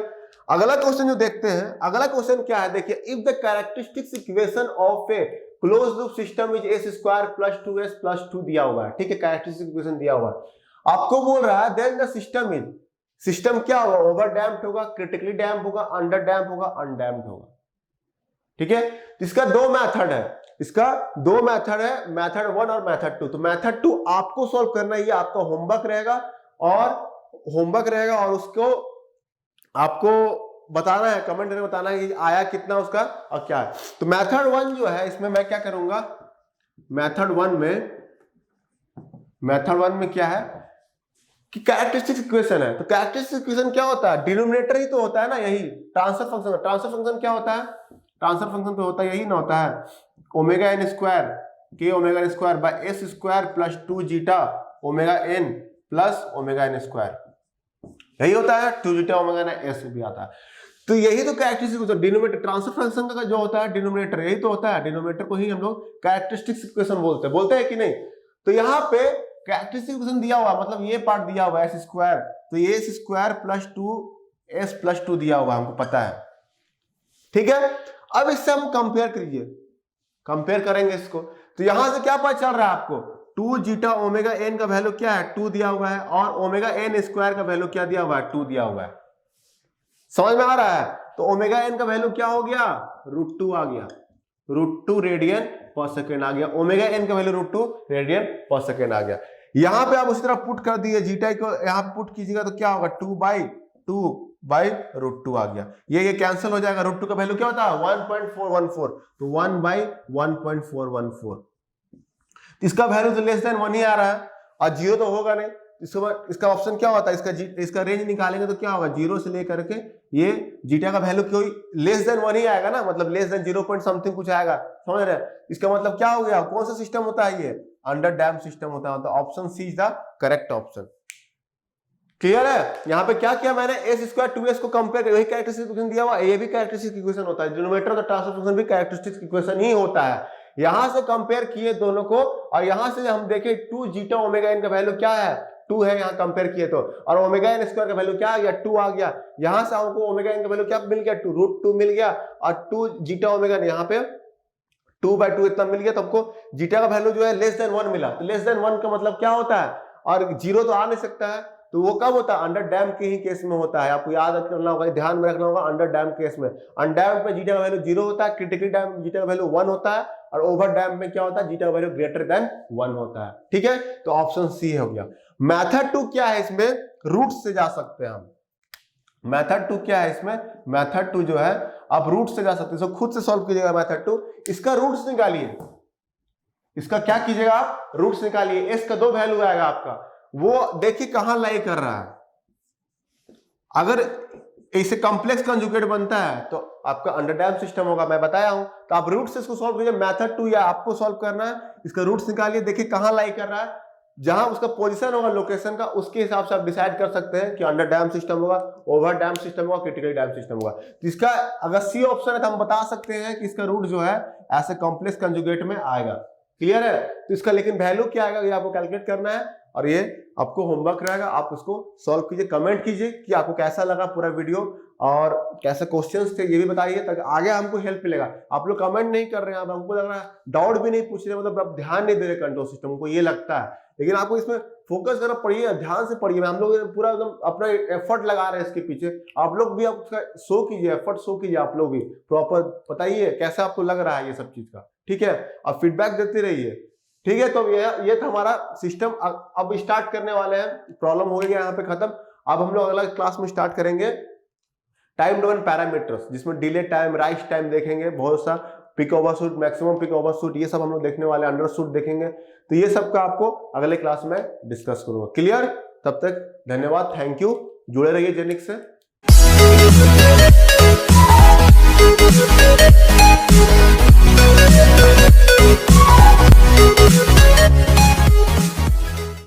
अगला क्वेश्चन जो देखते हैं, अगला क्वेश्चन क्या है देखिए, if the characteristics equation of a closed loop system is S square plus 2s plus 2 दिया हुआ है, ठीक है, कैरेक्टरिस्टिक इक्वेशन दिया हुआ है। आपको बोल रहा है then the system is, system क्या होगा, ओवर डैम्प्ड होगा, क्रिटिकली डैम्प्ड होगा, अंडर डैम्प्ड होगा, अनडैम्प्ड होगा, ठीक है। इसका 2 मेथड है, इसका 2 मेथड है, मेथड 1 और मेथड 2। तो मेथड 2 आपको सॉल्व करना, ये आपका होमवर्क रहेगा, और उसको आपको बताना है, कमेंट में बताना है कि आया कितना उसका और क्या है। तो मेथड 1 जो है, इसमें मैं क्या करूंगा, मेथड 1 में क्या है कि कैरेक्टरिस्टिक इक्वेशन है। तो कैरेक्टरिस्टिक इक्वेशन क्या होता है, डिनोमिनेटर ही तो होता है ना, यही ट्रांसफर फंक्शन। ट्रांसफर फंक्शन क्या होता है, ट्रांसफर फंक्शन तो होता है यही ना, होता है ओमेगा n स्क्वायर के omega n square by s square plus 2 zeta omega n plus omega n square, यही होता है 2 जीटा ओमेगा n एस भी आता है। तो यही तो कैरेक्टरिस्टिक डिनोमिनेटर, ट्रांसफर फंक्शन का जो होता है डिनोमिनेटर, यही तो होता है, डिनोमिनेटर को ही हम लोग कैरेक्टरिस्टिक इक्वेशन बोलते हैं कि नहीं। तो यहाँ पे कैरेक्टरिस्टिक इक्वेशन दिया हुआ, मतलब ये पार्ट दिया हुआ एस स्क्वायर, तो ये S square plus 2s plus 2 दिया हुआ हमको पता है, ठीक है। अब इससे हम कंपेयर कीजिए, कंपेयर करेंगे इसको, तो यहां से क्या पता चल रहा है आपको, 2 जीटा ओमेगा n का वैल्यू क्या है 2 दिया हुआ है, और ओमेगा n स्क्वायर का वैल्यू क्या दिया हुआ है 2 दिया हुआ है। समझ में आ रहा है तो ओमेगा एन का वैल्यू क्या हो गया, √2 आ गया, √2 रेडियन पर सेकेंड आ गया। ओमेगा एन का वैल्यू √2 रेडियन पर सेकेंड आ गया। यहां पे आप उसी तरह पुट कर दिए, जीटा को यहां पुट कीजिएगा तो क्या होगा, 2/2/√2 आ गया। ये कैंसिल हो जाएगा। √2 का वैल्यू क्या होता है 1.414, तो 1/1.414। इसका वैल्यू तो लेस देन 1 ही आ रहा है और 0 तो होगा नहीं। इसका ऑप्शन क्या होता है, इसका रेंज निकालेंगे तो क्या होगा, 0 से लेकर के ये जीटा का वैल्यू कोई लेस देन 1 ही आएगा ना, मतलब लेस देन 0 पॉइंट समथिंग कुछ आएगा, समझ रहे हैं। इसका मतलब क्या हो गया, कौन सा सिस्टम होता है, ये अंडर डैम सिस्टम होता है। तो option C is the correct option. Clear है। यहाँ पे क्या किया मैंने, s² 2s को कंपेयर, वही कैरेक्टरिस्टिक इक्वेशन दिया हुआ, ये भी कैरेक्टरिस्टिक इक्वेशन होता है, डिनोमिनेटर और ट्रांसफर फंक्शन भी कैरेक्टरिस्टिक इक्वेशन ही होता है। यहां से कंपेयर किए दोनों को और यहां से हम देखें 2 जीटा ओमेगा एन का वैल्यू क्या है, 2 है, यहाँ कंपेयर किए तो, और ओमेगा एन स्क्वायर का वैल्यू क्या आ गया, 2 आ गया। यहां से हमको ओमेगा एन का वैल्यू क्या मिल गया, 2 मिल गया, और 2 जीटा ओमेगा यहाँ पे 2/2 इतना मिल गया। तो हमको जीटा का वैल्यू जो है लेस देन 1 मिला। तो लेस देन 1 का मतलब क्या होता है, और 0 तो आ नहीं सकता है, तो वो कब होता है, अंडर डैम के ही केस में होता है। आपको याद करना होगा, ध्यान में रखना होगा, अंडर डैम केस में, अनडैम में जीटा का वैल्यू 0 होता है, क्रिटिकल डैम जीटा का वैल्यू 1 होता है, और ओवर डैम में क्या होता है, जीटा का वैल्यू ग्रेटर देन 1 होता है। ठीक है, तो ऑप्शन सी हो गया। मेथड 2 क्या है, इसमें रूट से जा सकते हैं हम। मेथड 2 क्या है इसमें, मेथड 2 जो है आप रूट से जा सकते हैं, खुद से सॉल्व कीजिएगा मेथड 2। इसका रूट्स निकालिए, इसका क्या कीजिएगा आप, रूट्स निकालिए। एस का 2 वैल्यू आएगा आपका, वो देखिए कहां लाई कर रहा है। अगर इसे कॉम्प्लेक्स कंजुगेट बनता है तो आपका अंडर डैम सिस्टम होगा, मैं बताया हूं। तो आप रूट से इसको सॉल्व कीजिए। मेथड 2 या आपको सॉल्व करना है, इसका रूट्स निकालिए, देखिए कहां लाई कर रहा है, जहां उसका पोजीशन होगा लोकेशन का, उसके हिसाब से आप डिसाइड कर सकते हैं कि अंडर डैम सिस्टम होगा, ओवर डैम सिस्टम होगा, क्रिटिकल डैम सिस्टम होगा। तो इसका अगर सी ऑप्शन है तो हम बता सकते हैं कि इसका रूट जो है ऐसे कॉम्प्लेक्स कंजुगेट में आएगा। क्लियर है। तो इसका लेकिन वैल्यू क्या आएगा ये आपको कैलकुलेट करना है, और ये आपको होमवर्क रहेगा, आप उसको सॉल्व कीजिए। कमेंट कीजिए कि आपको कैसा लगा पूरा वीडियो और कैसे क्वेश्चंस थे ये भी बताइए, ताकि आगे हमको हेल्प मिलेगा। आप लोग कमेंट नहीं कर रहे हैं, अब हमको लग रहा है डाउट भी नहीं पूछ रहे, मतलब आप ध्यान नहीं दे रहे कंट्रोल सिस्टम को, ये लगता है। लेकिन आपको इसमें फोकस करना पड़िए, ध्यान से पढ़िए। हम लोग पूरा एकदम अपना एफर्ट लगा रहे हैं इसके पीछे, आप लोग भी उसका शो कीजिए, एफर्ट शो कीजिए। आप लोग भी प्रॉपर बताइए कैसा आपको लग रहा है ये सब चीज का, ठीक है। आप फीडबैक देते रहिए, ठीक है। तो ये था हमारा सिस्टम। अब स्टार्ट करने वाले हैं, प्रॉब्लम हो गया यहाँ पे खत्म। अब हम लोग अगला क्लास में स्टार्ट करेंगे टाइम डोमेन पैरामीटर्स, जिसमें डिले टाइम, राइज टाइम देखेंगे, बहुत सा peak overshoot, maximum peak overshoot, ये सब हम लोग देखने वाले, अंडरशूट देखेंगे। तो ये सब का आपको अगले क्लास में डिस्कस करूंगा। क्लियर। तब तक धन्यवाद, थैंक यू, जुड़े रहिए जेनिक से।